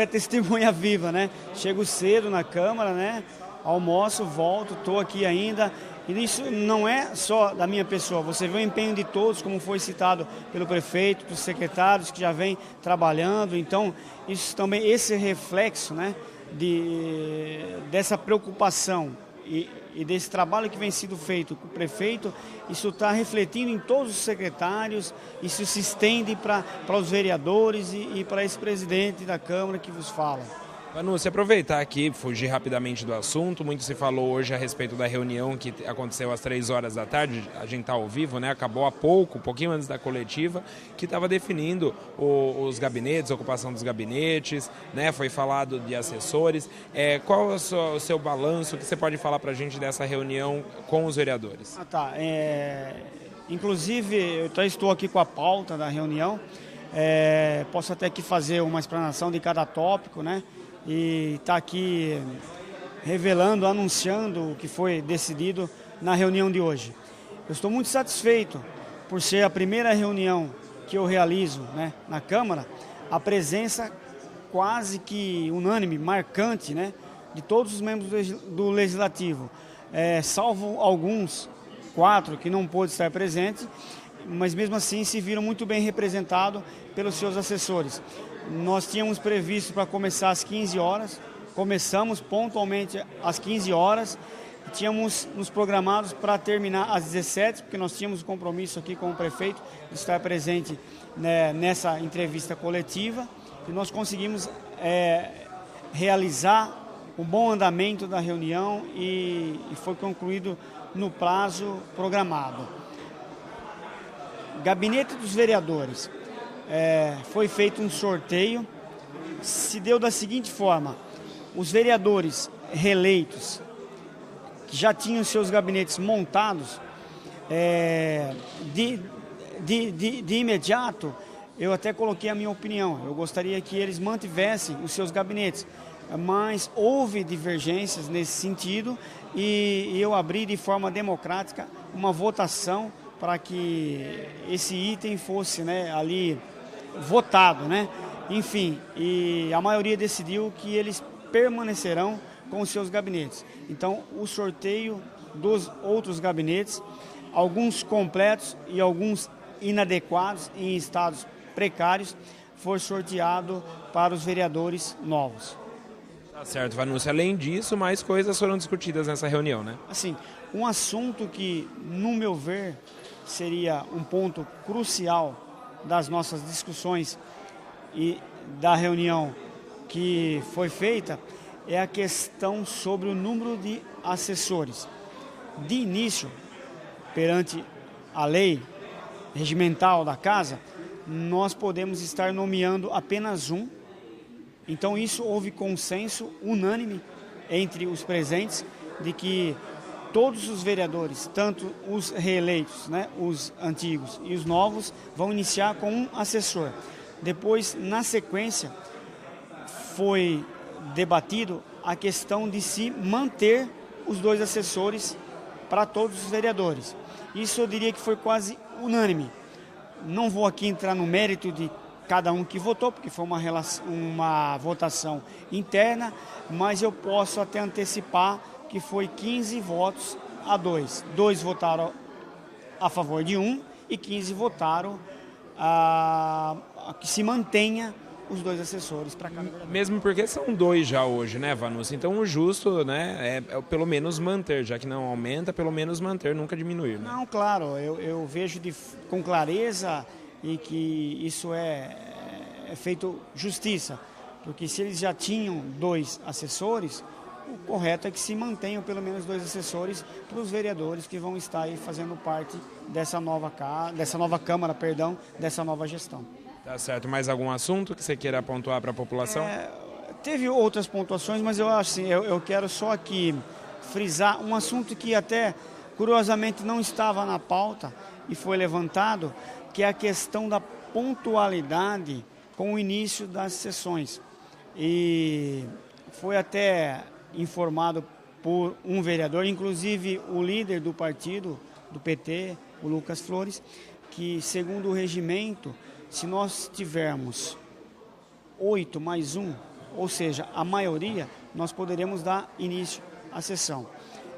é testemunha viva, né? Chego cedo na Câmara, né? Almoço, volto, estou aqui ainda. E isso não é só da minha pessoa, você vê o empenho de todos, como foi citado pelo prefeito, dos secretários que já vêm trabalhando. Então, isso também, esse reflexo, né? Dessa preocupação e desse trabalho que vem sendo feito com o prefeito, isso está refletindo em todos os secretários, isso se estende para os vereadores e para esse presidente da Câmara que vos fala. Vanucci, aproveitar aqui, fugir rapidamente do assunto, muito se falou hoje a respeito da reunião que aconteceu às 3 horas da tarde, a gente está ao vivo, né? Acabou há pouco, um pouquinho antes da coletiva, que estava definindo os gabinetes, a ocupação dos gabinetes, né? Foi falado de assessores. Qual é o seu balanço que você pode falar para a gente dessa reunião com os vereadores? Inclusive, eu estou aqui com a pauta da reunião, posso até aqui fazer uma explanação de cada tópico, né? E está aqui revelando, anunciando o que foi decidido na reunião de hoje. Eu estou muito satisfeito por ser a primeira reunião que eu realizo, né, na Câmara, a presença quase que unânime, marcante, né, de todos os membros do Legislativo, salvo alguns, 4 que não pôde estar presente, mas mesmo assim se viram muito bem representados pelos seus assessores. Nós tínhamos previsto para começar às 15 horas, começamos pontualmente às 15 horas, tínhamos nos programados para terminar às 17, porque nós tínhamos um compromisso aqui com o prefeito de estar presente, né, nessa entrevista coletiva, e nós conseguimos realizar um bom andamento da reunião e foi concluído no prazo programado. Gabinete dos vereadores. Foi feito um sorteio, se deu da seguinte forma: os vereadores reeleitos, que já tinham seus gabinetes montados, de imediato, eu até coloquei a minha opinião, eu gostaria que eles mantivessem os seus gabinetes, mas houve divergências nesse sentido e eu abri de forma democrática uma votação para que esse item fosse, né, ali votado, né? Enfim, e a maioria decidiu que eles permanecerão com os seus gabinetes. Então, o sorteio dos outros gabinetes, alguns completos e alguns inadequados, em estados precários, foi sorteado para os vereadores novos. Tá certo, Vanucci. Além disso, mais coisas foram discutidas nessa reunião, né? Assim, um assunto que, no meu ver, seria um ponto crucial das nossas discussões e da reunião que foi feita é a questão sobre o número de assessores. De início, perante a lei regimental da casa, nós podemos estar nomeando apenas um. Então isso houve consenso unânime entre os presentes de que todos os vereadores, tanto os reeleitos, né, os antigos e os novos, vão iniciar com um assessor. Depois, na sequência, foi debatido a questão de se manter os 2 assessores para todos os vereadores. Isso eu diria que foi quase unânime. Não vou aqui entrar no mérito de cada um que votou, porque foi uma votação interna, mas eu posso até antecipar que foi 15 votos a 2. 2 votaram a favor de um e 15 votaram a que se mantenha os 2 assessores para cada vereador. Mesmo porque são 2 já hoje, né, Vanucci? Então o justo, né, é pelo menos manter, já que não aumenta, pelo menos manter, nunca diminuir, né? Não, claro, eu vejo com clareza e que isso é feito justiça, porque se eles já tinham 2 assessores, o correto é que se mantenham pelo menos 2 assessores para os vereadores que vão estar aí fazendo parte dessa nova Câmara, dessa nova gestão. Tá certo. Mais algum assunto que você queira pontuar para a população? Teve outras pontuações, mas eu acho assim, eu quero só aqui frisar um assunto que até curiosamente não estava na pauta e foi levantado, que é a questão da pontualidade com o início das sessões. E foi até informado por um vereador, inclusive o líder do partido, do PT, o Lucas Flores, que segundo o regimento, se nós tivermos 8 mais 1, ou seja, a maioria, nós poderemos dar início à sessão.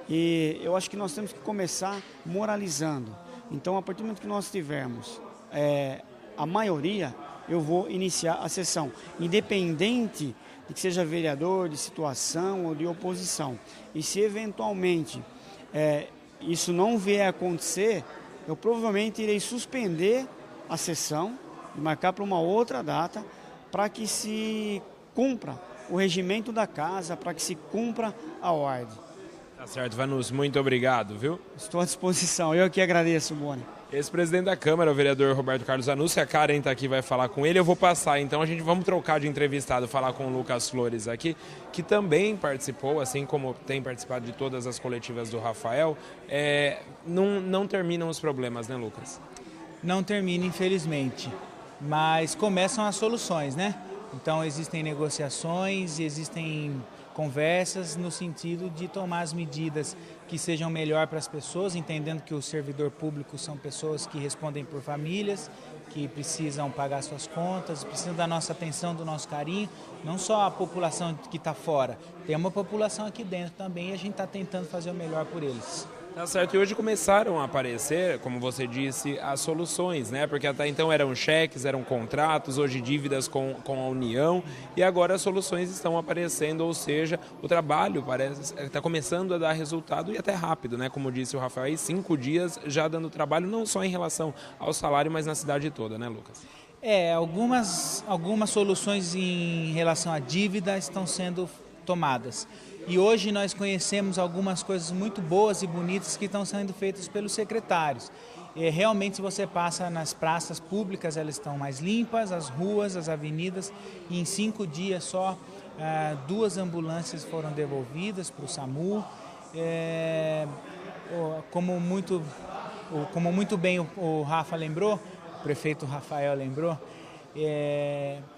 E eu acho que nós temos que começar moralizando. Então, a partir do momento que nós tivermos a maioria, eu vou iniciar a sessão, independente de que seja vereador, de situação ou de oposição. E se eventualmente isso não vier a acontecer, eu provavelmente irei suspender a sessão e marcar para uma outra data para que se cumpra o regimento da casa para que se cumpra a ordem. Tá certo, Vanucci, muito obrigado, viu? Estou à disposição, eu que agradeço, Boni. Ex-presidente da Câmara, o vereador Roberto Carlos Vanucci, a Karen está aqui, vai falar com ele. Eu vou passar, então vamos trocar de entrevistado, falar com o Lucas Flores aqui, que também participou, assim como tem participado de todas as coletivas do Rafael. Não terminam os problemas, né, Lucas? Não termina, infelizmente, mas começam as soluções, né? Então existem negociações, existem conversas no sentido de tomar as medidas que sejam melhor para as pessoas, entendendo que o servidor público são pessoas que respondem por famílias, que precisam pagar suas contas, precisam da nossa atenção, do nosso carinho, não só a população que está fora, tem uma população aqui dentro também e a gente está tentando fazer o melhor por eles. Tá certo, e hoje começaram a aparecer, como você disse, as soluções, né? Porque até então eram cheques, eram contratos, hoje dívidas com a União, e agora as soluções estão aparecendo, ou seja, o trabalho está começando a dar resultado e até rápido, né? Como disse o Rafael, aí 5 dias já dando trabalho, não só em relação ao salário, mas na cidade toda, né, Lucas? Algumas soluções em relação à dívida estão sendo tomadas. E hoje nós conhecemos algumas coisas muito boas e bonitas que estão sendo feitas pelos secretários. Realmente, se você passa nas praças públicas, elas estão mais limpas, as ruas, as avenidas, e em 5 dias só 2 ambulâncias foram devolvidas para o SAMU. Como muito bem o Rafa lembrou, o prefeito Rafael lembrou,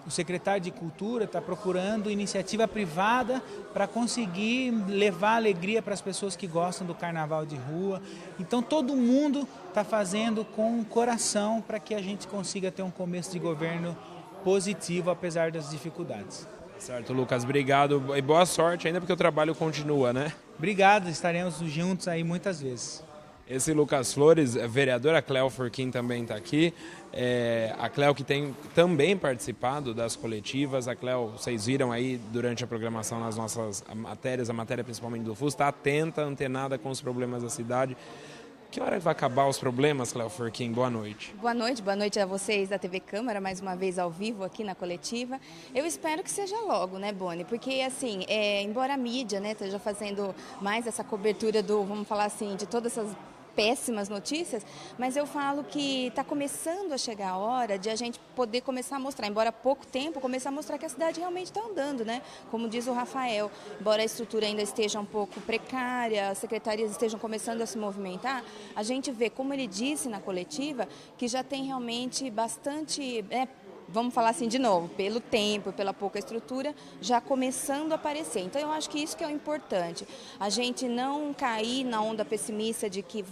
o secretário de Cultura está procurando iniciativa privada para conseguir levar alegria para as pessoas que gostam do carnaval de rua. Então todo mundo está fazendo com o coração para que a gente consiga ter um começo de governo positivo, apesar das dificuldades. Certo, Lucas, obrigado e boa sorte ainda, porque o trabalho continua, né? Obrigado, estaremos juntos aí muitas vezes. Esse Lucas Flores, vereador, a Cléo Furquim também está aqui. A Cléo que tem também participado das coletivas. A Cléo, vocês viram aí durante a programação nas nossas matérias, a matéria principalmente do FUS, está atenta, antenada com os problemas da cidade. Que hora vai acabar os problemas, Cléo Furquim? Boa noite. Boa noite a vocês da TV Câmara, mais uma vez ao vivo aqui na coletiva. Eu espero que seja logo, né, Boni? Porque, assim, embora a mídia, né, esteja fazendo mais essa cobertura vamos falar assim, de todas essas péssimas notícias, mas eu falo que está começando a chegar a hora de a gente poder começar a mostrar, embora há pouco tempo, começar a mostrar que a cidade realmente está andando, né? Como diz o Rafael, embora a estrutura ainda esteja um pouco precária, as secretarias estejam começando a se movimentar, a gente vê, como ele disse na coletiva, que já tem realmente bastante... vamos falar assim de novo, pelo tempo, pela pouca estrutura, já começando a aparecer. Então, eu acho que isso que é o importante. A gente não cair na onda pessimista de que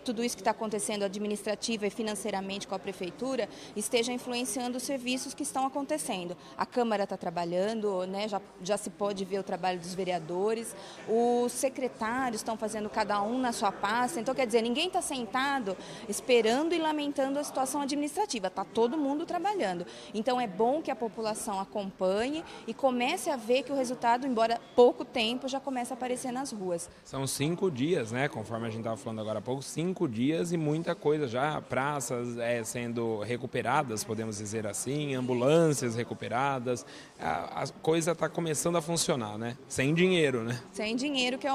tudo isso que está acontecendo administrativa e financeiramente com a Prefeitura esteja influenciando os serviços que estão acontecendo. A Câmara está trabalhando, né? Já se pode ver o trabalho dos vereadores, os secretários estão fazendo cada um na sua pasta. Então, quer dizer, ninguém está sentado esperando e lamentando a situação administrativa. Está todo mundo trabalhando. Então é bom que a população acompanhe e comece a ver que o resultado, embora pouco tempo, já começa a aparecer nas ruas. São 5 dias, né? Conforme a gente estava falando agora há pouco, 5 dias e muita coisa já. Praças sendo recuperadas, podemos dizer assim, ambulâncias recuperadas. A coisa está começando a funcionar, né? Sem dinheiro, né? Sem dinheiro, que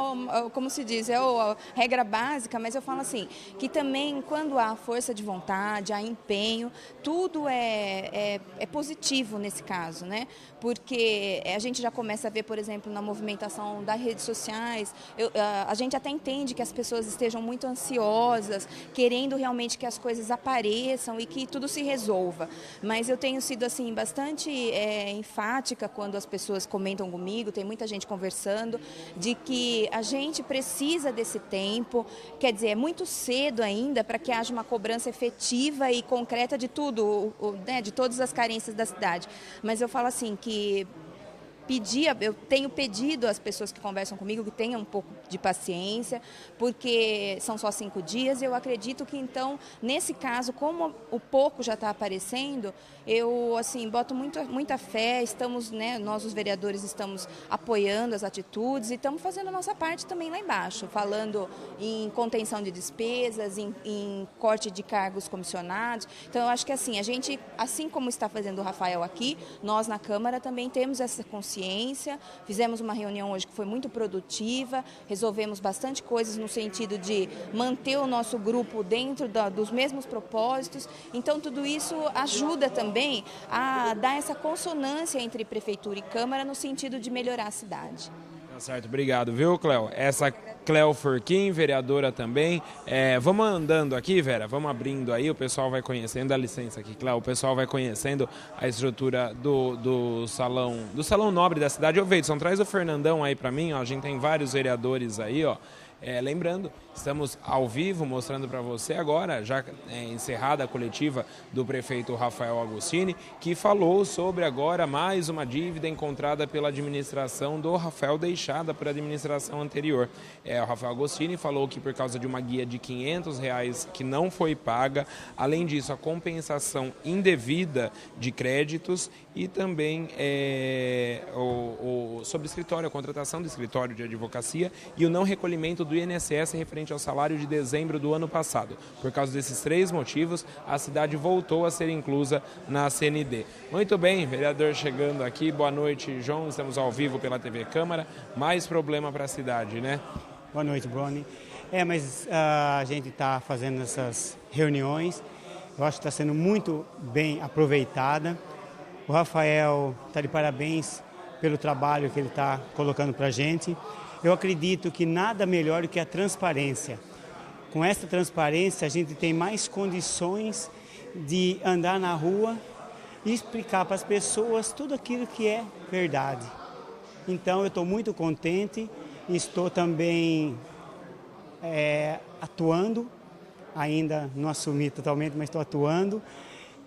como se diz, a regra básica, mas eu falo assim, que também quando há força de vontade, há empenho, tudo é positivo nesse caso, né? Porque a gente já começa a ver, por exemplo, na movimentação das redes sociais, a gente até entende que as pessoas estejam muito ansiosas, querendo realmente que as coisas apareçam e que tudo se resolva. Mas eu tenho sido assim bastante enfática quando as pessoas comentam comigo, tem muita gente conversando, de que a gente precisa desse tempo, quer dizer, é muito cedo ainda para que haja uma cobrança efetiva e concreta de tudo, né, de todas as carências da cidade. Mas eu falo assim que eu tenho pedido às pessoas que conversam comigo que tenham um pouco de paciência, porque são só 5 dias. Eu acredito que, então, nesse caso, como o pouco já está aparecendo, eu, assim, boto muita fé, estamos, né, nós, os vereadores, estamos apoiando as atitudes e estamos fazendo a nossa parte também lá embaixo, falando em contenção de despesas, em corte de cargos comissionados. Então, eu acho que, assim, a gente, assim como está fazendo o Rafael aqui, nós, na Câmara, também temos essa consciência consciência. Fizemos uma reunião hoje que foi muito produtiva, resolvemos bastante coisas no sentido de manter o nosso grupo dentro dos mesmos propósitos. Então, tudo isso ajuda também a dar essa consonância entre Prefeitura e Câmara no sentido de melhorar a cidade. Tá certo, obrigado, viu, Cléo? Essa Cléo Furquim, vereadora também. Vamos andando aqui, Vera, vamos abrindo aí, o pessoal vai conhecendo, dá licença aqui, Cléo, o pessoal vai conhecendo a estrutura do salão nobre da cidade. Ô, Veidson, traz o Fernandão aí para mim, ó, a gente tem vários vereadores aí, ó. Lembrando, estamos ao vivo mostrando para você agora, já encerrada a coletiva do prefeito Rafael Agostini, que falou sobre agora mais uma dívida encontrada pela administração do Rafael, deixada por administração anterior. O Rafael Agostini falou que por causa de uma guia de R$500 que não foi paga, além disso a compensação indevida de créditos e também sobre escritório, a contratação do escritório de advocacia e o não recolhimento do INSS referente ao salário de dezembro do ano passado. Por causa desses 3 motivos, a cidade voltou a ser inclusa na CND. Muito bem, vereador chegando aqui. Boa noite, João. Estamos ao vivo pela TV Câmara. Mais problema para a cidade, né? Boa noite, Bruni. Mas a gente está fazendo essas reuniões. Eu acho que está sendo muito bem aproveitada. O Rafael está de parabéns pelo trabalho que ele está colocando para a gente. Eu acredito que nada melhor do que a transparência. Com essa transparência, a gente tem mais condições de andar na rua e explicar para as pessoas tudo aquilo que é verdade. Então, eu estou muito contente e estou também atuando, ainda não assumi totalmente, mas estou atuando.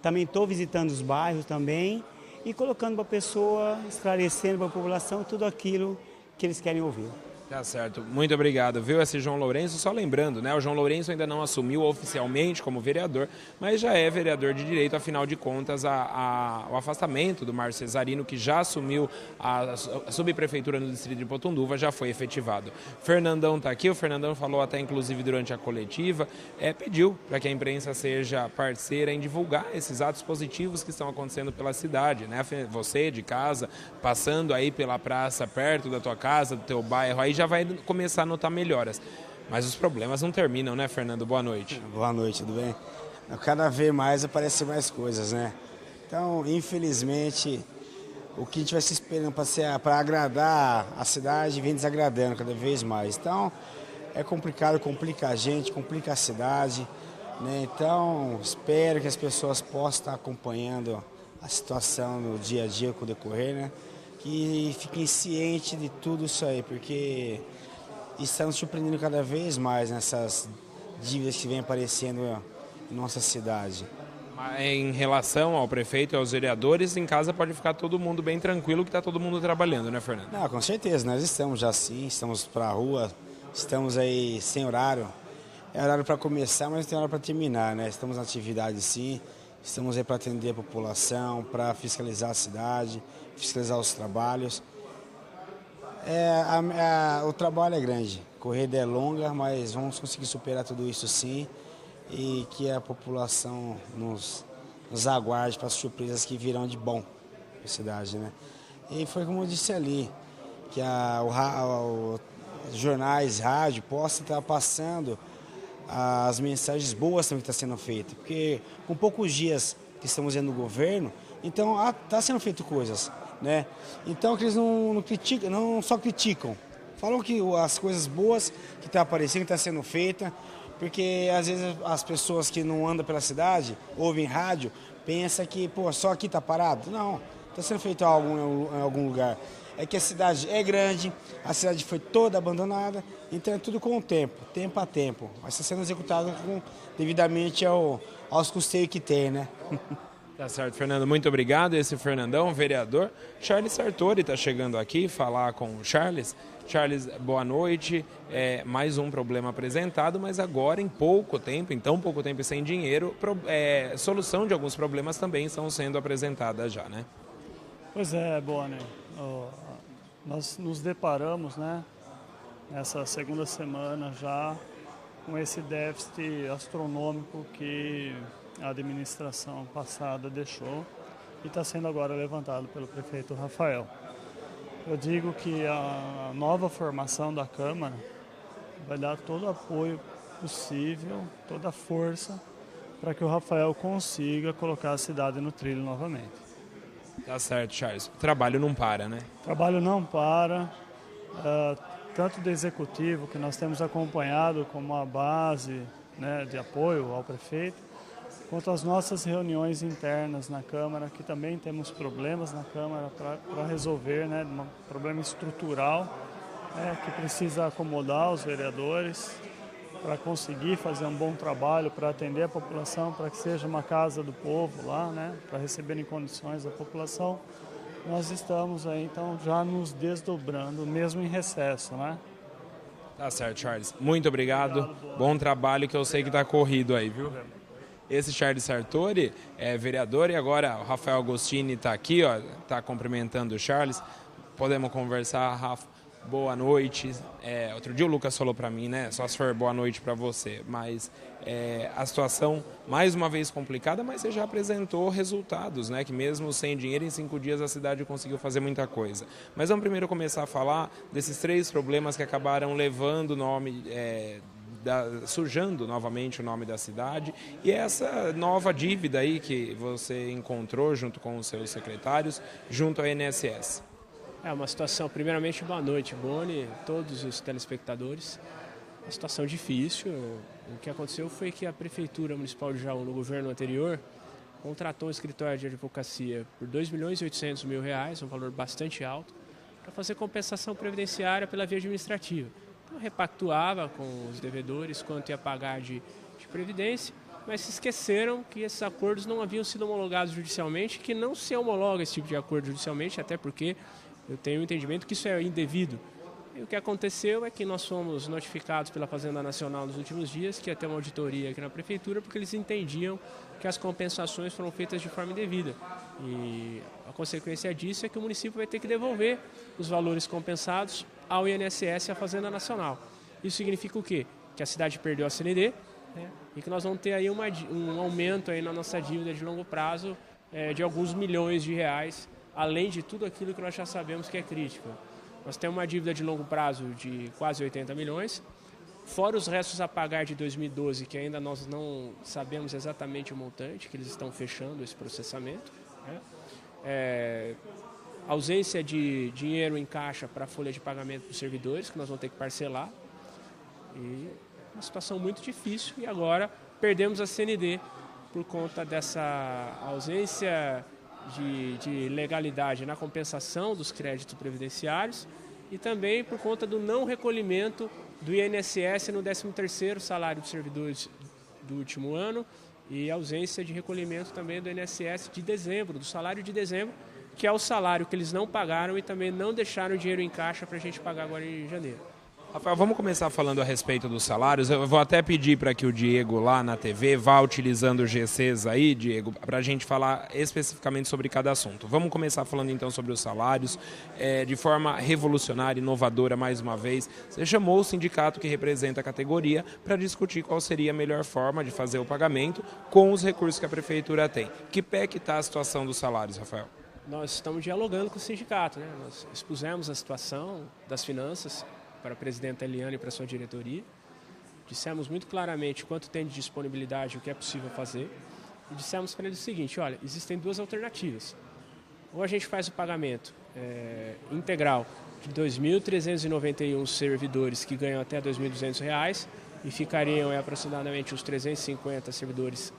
Também estou visitando os bairros também e colocando para a pessoa, esclarecendo para a população tudo aquilo que eles querem ouvir. Tá certo, muito obrigado, viu? Esse João Lourenço, só lembrando, né? O João Lourenço ainda não assumiu oficialmente como vereador, mas já é vereador de direito, afinal de contas, o afastamento do Márcio Cesarino, que já assumiu a subprefeitura no distrito de Potunduva, já foi efetivado. Fernandão está aqui, o Fernandão falou até inclusive durante a coletiva, pediu para que a imprensa seja parceira em divulgar esses atos positivos que estão acontecendo pela cidade, né? Você de casa, passando aí pela praça perto da tua casa, do teu bairro, aí já vai começar a notar melhoras. Mas os problemas não terminam, né, Fernando? Boa noite. Boa noite, tudo bem? Cada vez mais aparecem mais coisas, né? Então, infelizmente, o que a gente vai se esperando para agradar a cidade vem desagradando cada vez mais. Então, é complicado, complica a gente, complica a cidade, né? Então, espero que as pessoas possam estar acompanhando a situação no dia a dia com o decorrer, né? Que fiquem cientes de tudo isso aí, porque estamos surpreendendo cada vez mais nessas dívidas que vêm aparecendo em nossa cidade. Em relação ao prefeito e aos vereadores, em casa pode ficar todo mundo bem tranquilo que está todo mundo trabalhando, né, Fernando? Não, com certeza, nós estamos já sim, estamos para a rua, estamos aí sem horário. É horário para começar, mas tem hora para terminar, né? Estamos na atividade sim, estamos aí para atender a população, para fiscalizar a cidade, fiscalizar os trabalhos. O trabalho é grande, a corrida é longa, mas vamos conseguir superar tudo isso sim e que a população nos aguarde para as surpresas que virão de bom para a cidade, né? E foi como eu disse ali, que os jornais, rádio, possam estar passando as mensagens boas também que estão sendo feitas, porque com poucos dias que estamos no governo, então está sendo feito coisas, né? Então que eles não criticam, não só criticam, falam que as coisas boas que estão aparecendo, que estão sendo feitas, porque às vezes as pessoas que não andam pela cidade, ouvem rádio, pensam que só aqui está parado. Não, está sendo feito algo em algum lugar. É que a cidade é grande, a cidade foi toda abandonada, então é tudo com o tempo a tempo. Mas está sendo executado devidamente aos custeios que tem, né? Tá certo, Fernando, muito obrigado. Esse Fernandão, vereador. Charles Sartori está chegando aqui falar com o Charles. Charles, boa noite. Mais um problema apresentado, mas agora em tão pouco tempo e sem dinheiro, solução de alguns problemas também estão sendo apresentadas já, né? Pois é, Boni. Nós nos deparamos, né, nessa segunda semana já com esse déficit astronômico que a administração passada deixou e está sendo agora levantado pelo prefeito Rafael. eu digo que a nova formação da Câmara vai dar todo o apoio possível, toda a força para que o Rafael consiga colocar a cidade no trilho novamente. Tá certo, Charles. O trabalho não para, né? O trabalho não para, tanto do executivo, que nós temos acompanhado como a base, né, de apoio ao prefeito, quanto as nossas reuniões internas na Câmara, que também temos problemas na Câmara para resolver, né, um problema estrutural, que precisa acomodar os vereadores para conseguir fazer um bom trabalho, para atender a população, para que seja uma casa do povo lá, né, para receber em condições a população. Nós estamos aí, então, já nos desdobrando, mesmo em recesso, né? Tá certo, Charles. Muito obrigado. Bom trabalho, que eu sei que está corrido aí, viu? Esse Charles Sartori é vereador e agora o Rafael Agostini está aqui, ó, está cumprimentando o Charles. Podemos conversar, Rafa? Boa noite. Outro dia o Lucas falou para mim, né? Só se for boa noite para você. Mas a situação, mais uma vez complicada, mas você já apresentou resultados, né? Que mesmo sem dinheiro, em 5 dias a cidade conseguiu fazer muita coisa. Mas vamos primeiro começar a falar desses 3 problemas que acabaram levando o nome... sujando novamente o nome da cidade, e essa nova dívida aí que você encontrou junto com os seus secretários, junto ao INSS. É uma situação, primeiramente, boa noite, Boni, todos os telespectadores. Uma situação difícil. O que aconteceu foi que a Prefeitura Municipal de Jaú, no governo anterior, contratou um escritório de advocacia por R$2.800.000, um valor bastante alto, para fazer compensação previdenciária pela via administrativa. Então, repactuava com os devedores quanto ia pagar de previdência, mas se esqueceram que esses acordos não haviam sido homologados judicialmente, que não se homologa esse tipo de acordo judicialmente, até porque eu tenho o entendimento que isso é indevido. E o que aconteceu é que nós fomos notificados pela Fazenda Nacional nos últimos dias que ia ter uma auditoria aqui na Prefeitura, porque eles entendiam que as compensações foram feitas de forma indevida. E a consequência disso é que o município vai ter que devolver os valores compensados ao INSS e à Fazenda Nacional. Isso significa o quê? Que a cidade perdeu a CND, né, e que nós vamos ter aí um aumento aí na nossa dívida de longo prazo de alguns milhões de reais, além de tudo aquilo que nós já sabemos que é crítico. Nós temos uma dívida de longo prazo de quase 80 milhões, fora os restos a pagar de 2012, que ainda nós não sabemos exatamente o montante, que eles estão fechando esse processamento, né? Ausência de dinheiro em caixa para a folha de pagamento dos servidores, que nós vamos ter que parcelar. E uma situação muito difícil. E agora perdemos a CND por conta dessa ausência de legalidade na compensação dos créditos previdenciários e também por conta do não recolhimento do INSS no 13º salário dos servidores do último ano e ausência de recolhimento também do INSS de dezembro, do salário de dezembro, que é o salário que eles não pagaram e também não deixaram dinheiro em caixa para a gente pagar agora em janeiro. Rafael, vamos começar falando a respeito dos salários. Eu vou até pedir para que o Diego lá na TV vá utilizando os GCs aí, Diego, para a gente falar especificamente sobre cada assunto. Vamos começar falando então sobre os salários, de forma revolucionária, inovadora mais uma vez. Você chamou o sindicato que representa a categoria para discutir qual seria a melhor forma de fazer o pagamento com os recursos que a Prefeitura tem. Que pé que está a situação dos salários, Rafael? Nós estamos dialogando com o sindicato, né? Nós expusemos a situação das finanças para a presidenta Eliane e para a sua diretoria. Dissemos muito claramente quanto tem de disponibilidade, o que é possível fazer. E dissemos para eles o seguinte, olha, existem 2 alternativas. Ou a gente faz o pagamento integral de 2.391 servidores que ganham até R$ 2.200 e ficariam aproximadamente os 350 servidores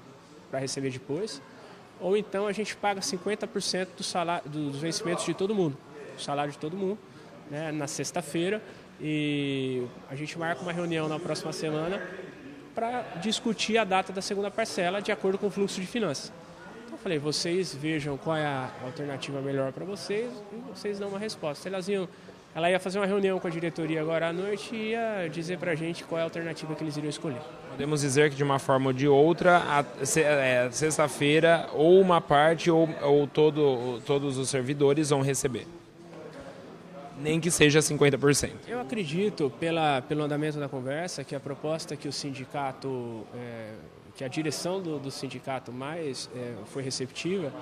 para receber depois. Ou então a gente paga 50% do salário, dos vencimentos de todo mundo, o salário de todo mundo, né, na sexta-feira. E a gente marca uma reunião na próxima semana para discutir a data da segunda parcela de acordo com o fluxo de finanças. Então eu falei, vocês vejam qual é a alternativa melhor para vocês e vocês dão uma resposta. Ela ia fazer uma reunião com a diretoria agora à noite e ia dizer para a gente qual é a alternativa que eles iriam escolher. Podemos dizer que de uma forma ou de outra, sexta-feira ou uma parte ou todos os servidores vão receber. Nem que seja 50%. Eu acredito, pelo andamento da conversa, que a proposta que o sindicato, que a direção do sindicato mais foi receptiva,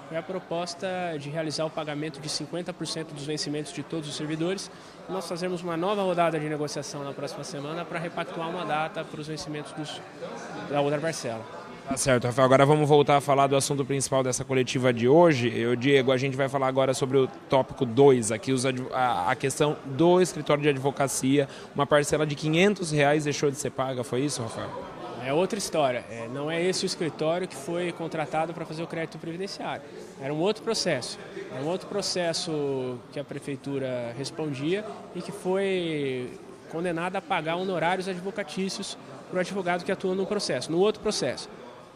foi a proposta de realizar o pagamento de 50% dos vencimentos de todos os servidores. Nós fazemos uma nova rodada de negociação na próxima semana para repactuar uma data para os vencimentos da outra parcela. Tá certo, Rafael. Agora vamos voltar a falar do assunto principal dessa coletiva de hoje. Diego, a gente vai falar agora sobre o tópico 2, aqui a questão do escritório de advocacia. Uma parcela de R$500 deixou de ser paga, foi isso, Rafael? É outra história. Não é esse o escritório que foi contratado para fazer o crédito previdenciário. Era um outro processo. Era um outro processo que a prefeitura respondia e que foi condenada a pagar honorários advocatícios para o advogado que atua no processo, no outro processo.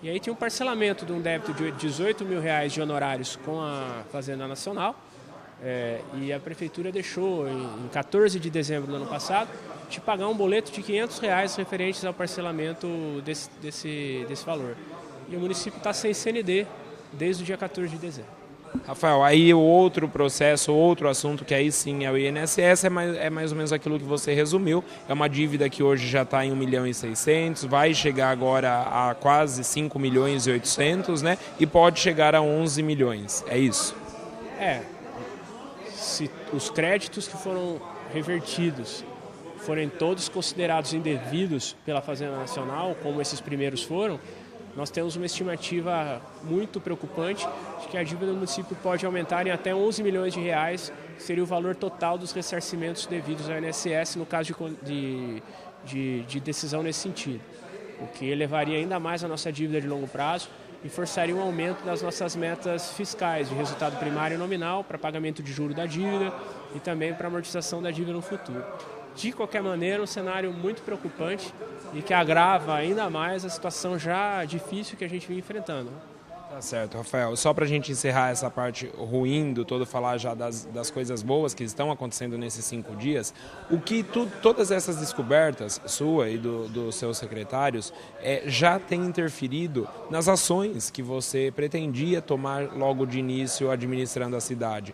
E aí tinha um parcelamento de um débito de R$18 mil de honorários com a Fazenda Nacional, e a prefeitura deixou, em 14 de dezembro do ano passado, de pagar um boleto de R$500 referentes ao parcelamento desse valor. E o município está sem CND desde o dia 14 de dezembro. Rafael, aí o outro processo, outro assunto que aí sim é o INSS, é mais ou menos aquilo que você resumiu. É uma dívida que hoje já está em 1.600.000, vai chegar agora a quase 5.800.000, né? E pode chegar a 11 milhões, é isso? Se os créditos que foram revertidos forem todos considerados indevidos pela Fazenda Nacional, como esses primeiros foram, nós temos uma estimativa muito preocupante de que a dívida do município pode aumentar em até 11 milhões de reais, que seria o valor total dos ressarcimentos devidos ao INSS no caso de decisão nesse sentido, o que elevaria ainda mais a nossa dívida de longo prazo e forçaria um aumento das nossas metas fiscais de resultado primário e nominal para pagamento de juros da dívida e também para amortização da dívida no futuro. De qualquer maneira, um cenário muito preocupante e que agrava ainda mais a situação já difícil que a gente vem enfrentando. Tá certo, Rafael. Só para a gente encerrar essa parte ruim do todo, falar já das coisas boas que estão acontecendo nesses 5 dias, o que todas essas descobertas, sua e dos seus secretários, já tem interferido nas ações que você pretendia tomar logo de início administrando a cidade?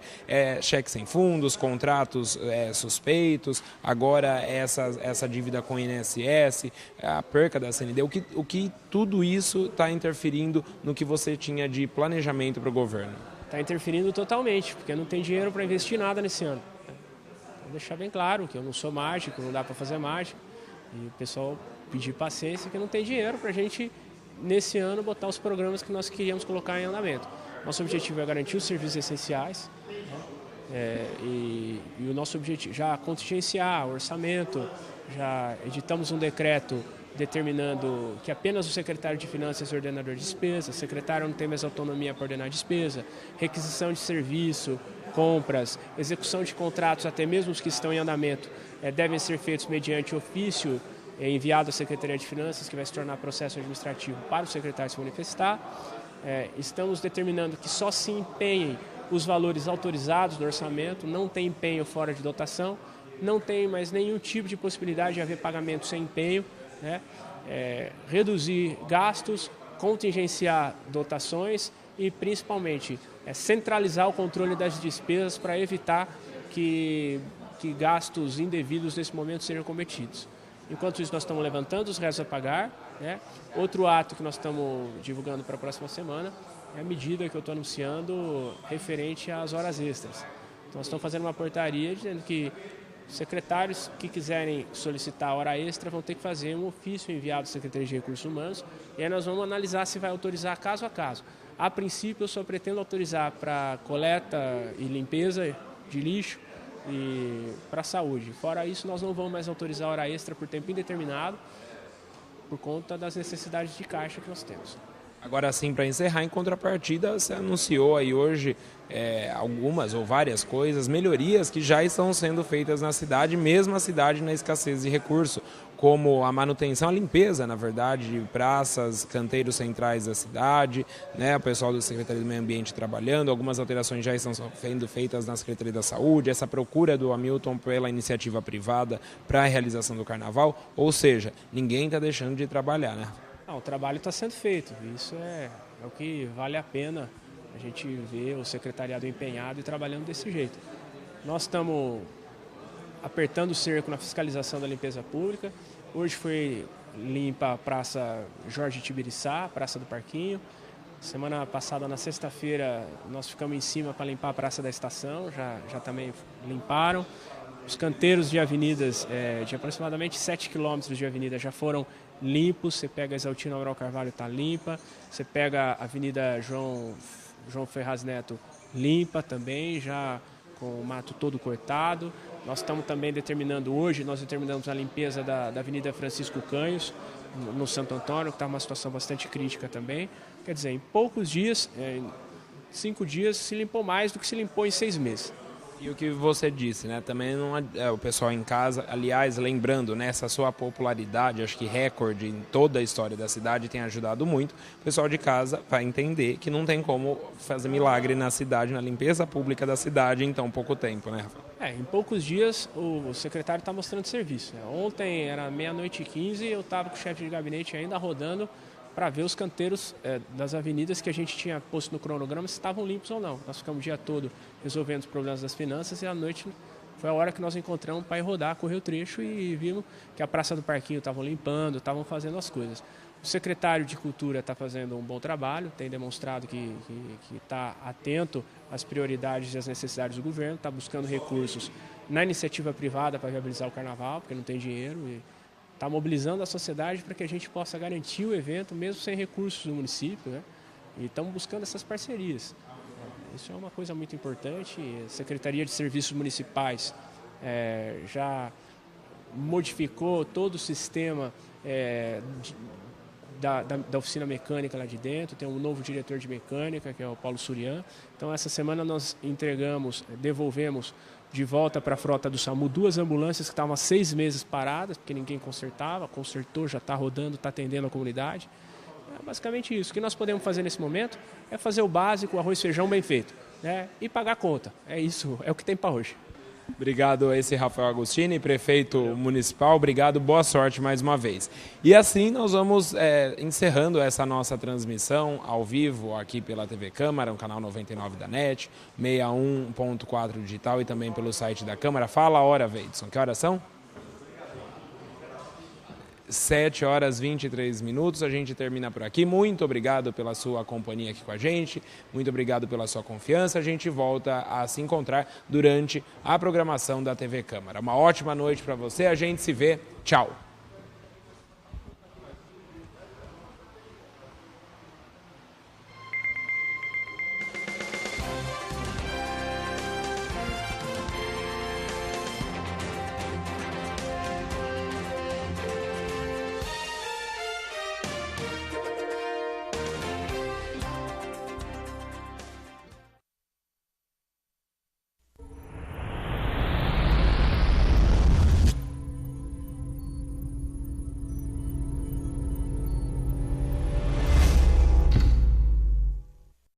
Cheques sem fundos, contratos suspeitos, agora essa dívida com o INSS, a perca da CND, o que tudo isso está interferindo no que você tinha de planejamento para o governo? Está interferindo totalmente, porque não tem dinheiro para investir nada nesse ano. Vou deixar bem claro que eu não sou mágico, não dá para fazer mágica. E o pessoal pedir paciência, que não tem dinheiro para a gente, nesse ano, botar os programas que nós queríamos colocar em andamento. Nosso objetivo é garantir os serviços essenciais, né? E o nosso objetivo já contingenciar o orçamento, já editamos um decreto determinando que apenas o secretário de Finanças é ordenador de despesa, o secretário não tem mais autonomia para ordenar despesa, requisição de serviço, compras, execução de contratos, até mesmo os que estão em andamento, devem ser feitos mediante ofício enviado à Secretaria de Finanças, que vai se tornar processo administrativo para o secretário se manifestar. Estamos determinando que só se empenhem os valores autorizados no orçamento, não tem empenho fora de dotação, não tem mais nenhum tipo de possibilidade de haver pagamento sem empenho, né? Reduzir gastos, contingenciar dotações e, principalmente, centralizar o controle das despesas para evitar que gastos indevidos nesse momento sejam cometidos. Enquanto isso, nós estamos levantando os restos a pagar, né? Outro ato que nós estamos divulgando para a próxima semana é a medida que eu estou anunciando referente às horas extras. Então, nós estamos fazendo uma portaria dizendo que secretários que quiserem solicitar hora extra vão ter que fazer um ofício enviado à Secretaria de Recursos Humanos e aí nós vamos analisar se vai autorizar caso a caso. A princípio, eu só pretendo autorizar para coleta e limpeza de lixo e para a saúde. Fora isso, nós não vamos mais autorizar hora extra por tempo indeterminado por conta das necessidades de caixa que nós temos. Agora sim, para encerrar, em contrapartida, você anunciou aí hoje algumas ou várias coisas, melhorias que já estão sendo feitas na cidade, mesmo a cidade na escassez de recurso, como a manutenção, a limpeza, na verdade, de praças, canteiros centrais da cidade, né? O pessoal do Secretaria do Meio Ambiente trabalhando, algumas alterações já estão sendo feitas na Secretaria da Saúde, essa procura do Hamilton pela iniciativa privada para a realização do Carnaval, ou seja, ninguém está deixando de trabalhar, né? Não, o trabalho está sendo feito, isso é o que vale a pena a gente ver o secretariado empenhado e trabalhando desse jeito. Nós estamos apertando o cerco na fiscalização da limpeza pública. Hoje foi limpa a Praça Jorge Tibiriçá, Praça do Parquinho. Semana passada, na sexta-feira, nós ficamos em cima para limpar a Praça da Estação, já também limparam. Os canteiros de avenidas, de aproximadamente 7 quilômetros de avenida, já foram limpos. Você pega a Exaltino Amaral Carvalho, está limpa. Você pega a Avenida João Ferraz Neto, limpa também, já com o mato todo cortado. Nós estamos também determinamos a limpeza da Avenida Francisco Canhos, no Santo Antônio, que está uma situação bastante crítica também. Quer dizer, em poucos dias, em 5 dias, se limpou mais do que se limpou em 6 meses. E o que você disse, né? Também não o pessoal em casa, aliás, lembrando, né, essa sua popularidade, acho que recorde em toda a história da cidade, tem ajudado muito. O pessoal de casa vai entender que não tem como fazer milagre na cidade, na limpeza pública da cidade em tão pouco tempo, né, Rafael? Em poucos dias o secretário está mostrando serviço. Ontem era 00:15 e eu estava com o chefe de gabinete ainda rodando para ver os canteiros das avenidas que a gente tinha posto no cronograma se estavam limpos ou não. Nós ficamos o dia todo resolvendo os problemas das finanças e à noite foi a hora que nós encontramos para ir rodar, correr o trecho e vimos que a Praça do Parquinho estavam limpando, estavam fazendo as coisas. O secretário de Cultura está fazendo um bom trabalho, tem demonstrado que está atento às prioridades e às necessidades do governo, está buscando recursos na iniciativa privada para viabilizar o carnaval, porque não tem dinheiro, e está mobilizando a sociedade para que a gente possa garantir o evento, mesmo sem recursos do município, né? E estamos buscando essas parcerias. Isso é uma coisa muito importante. A Secretaria de Serviços Municipais já modificou todo o sistema da oficina mecânica lá de dentro, tem um novo diretor de mecânica, que é o Paulo Surian. Então, essa semana nós devolvemos de volta para a frota do SAMU 2 ambulâncias que estavam há 6 meses paradas, porque ninguém consertava, consertou, já está rodando, está atendendo a comunidade. É basicamente isso. O que nós podemos fazer nesse momento é fazer o básico, arroz e feijão bem feito, né? E pagar a conta. É isso, é o que tem para hoje. Obrigado a esse Rafael Agostini, prefeito municipal. Obrigado, boa sorte mais uma vez. E assim nós vamos encerrando essa nossa transmissão ao vivo aqui pela TV Câmara, no canal 99 da NET, 61.4 digital e também pelo site da Câmara. Fala a hora, Veidson. Que horas são? 7h23. A gente termina por aqui. Muito obrigado pela sua companhia aqui com a gente. Muito obrigado pela sua confiança. A gente volta a se encontrar durante a programação da TV Câmara. Uma ótima noite para você. A gente se vê. Tchau.